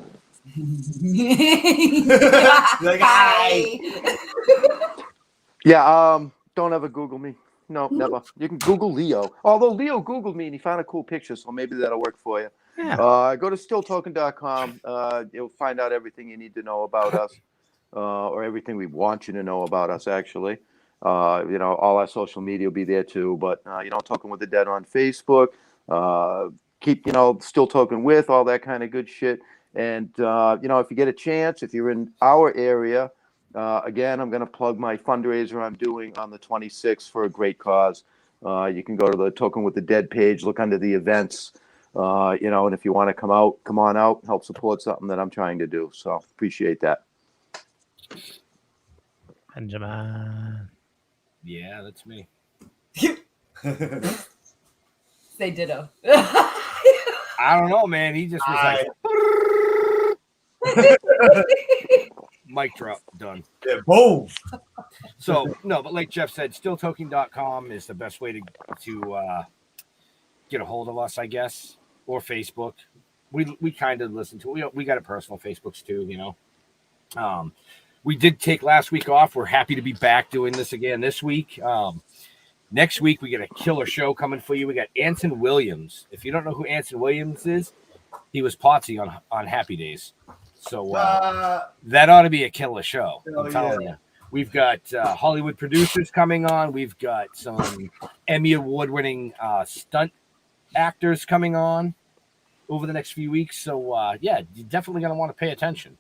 Like, hi. Yeah, don't ever Google me. No, never. You can Google Leo. Although Leo Googled me and he found a cool picture, so maybe that'll work for you. Yeah. Go to stilltoken.com. You'll find out everything you need to know about us, or everything we want you to know about us, actually. All our social media will be there too. But, Talking with the Dead on Facebook. Keep, Still Token with, all that kind of good shit. And, if you get a chance, if you're in our area, again, I'm going to plug my fundraiser I'm doing on the 26th for a great cause. You can go to the Token with the Dead page, look under the events. And if you want to come on out, help support something that I'm trying to do. So appreciate that. Benjamin. Yeah, that's me. Say ditto. I don't know, man. He just was like, mic drop, done. Yeah, boom. So, no, but like Jeff said, stilltoking.com is the best way to get a hold of us, I guess, or Facebook. We kind of listen to we got a personal Facebooks too, We did take last week off. We're happy to be back doing this again this week. Next week, we got a killer show coming for you. We got Anson Williams. If you don't know who Anson Williams is, he was Potsy on Happy Days. So that ought to be a killer show. I'm telling you. We've got Hollywood producers coming on. We've got some Emmy Award-winning stunt actors coming on over the next few weeks. So, yeah, you're definitely going to want to pay attention.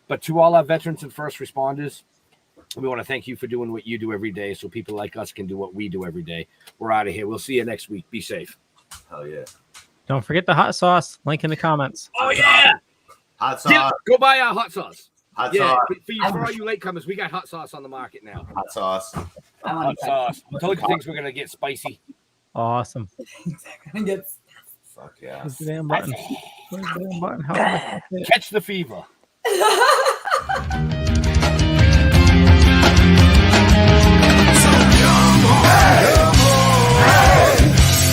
But to all our veterans and first responders, we want to thank you for doing what you do every day so people like us can do what we do every day. We're out of here. We'll see you next week. Be safe. Hell yeah. Don't forget the hot sauce. Link in the comments. Oh, yeah. Hot sauce. Yeah, go buy our hot sauce. Hot sauce. For all you latecomers, we got hot sauce on the market now. Hot sauce. Hot sauce. Token thinks we're going to get spicy. Awesome. Fuck yeah. Where's the damn button? Where's the damn button? How do I hit it? Catch the fever.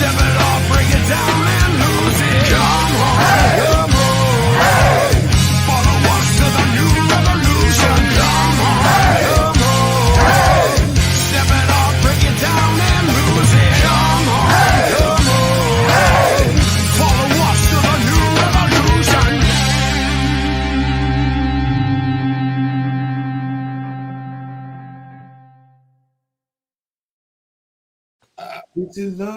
Step it off, break it down and lose it. Come on, follow us to the new revolution. Come on, step it off, break it down and lose it. Come on, follow us to the new revolution. This is love.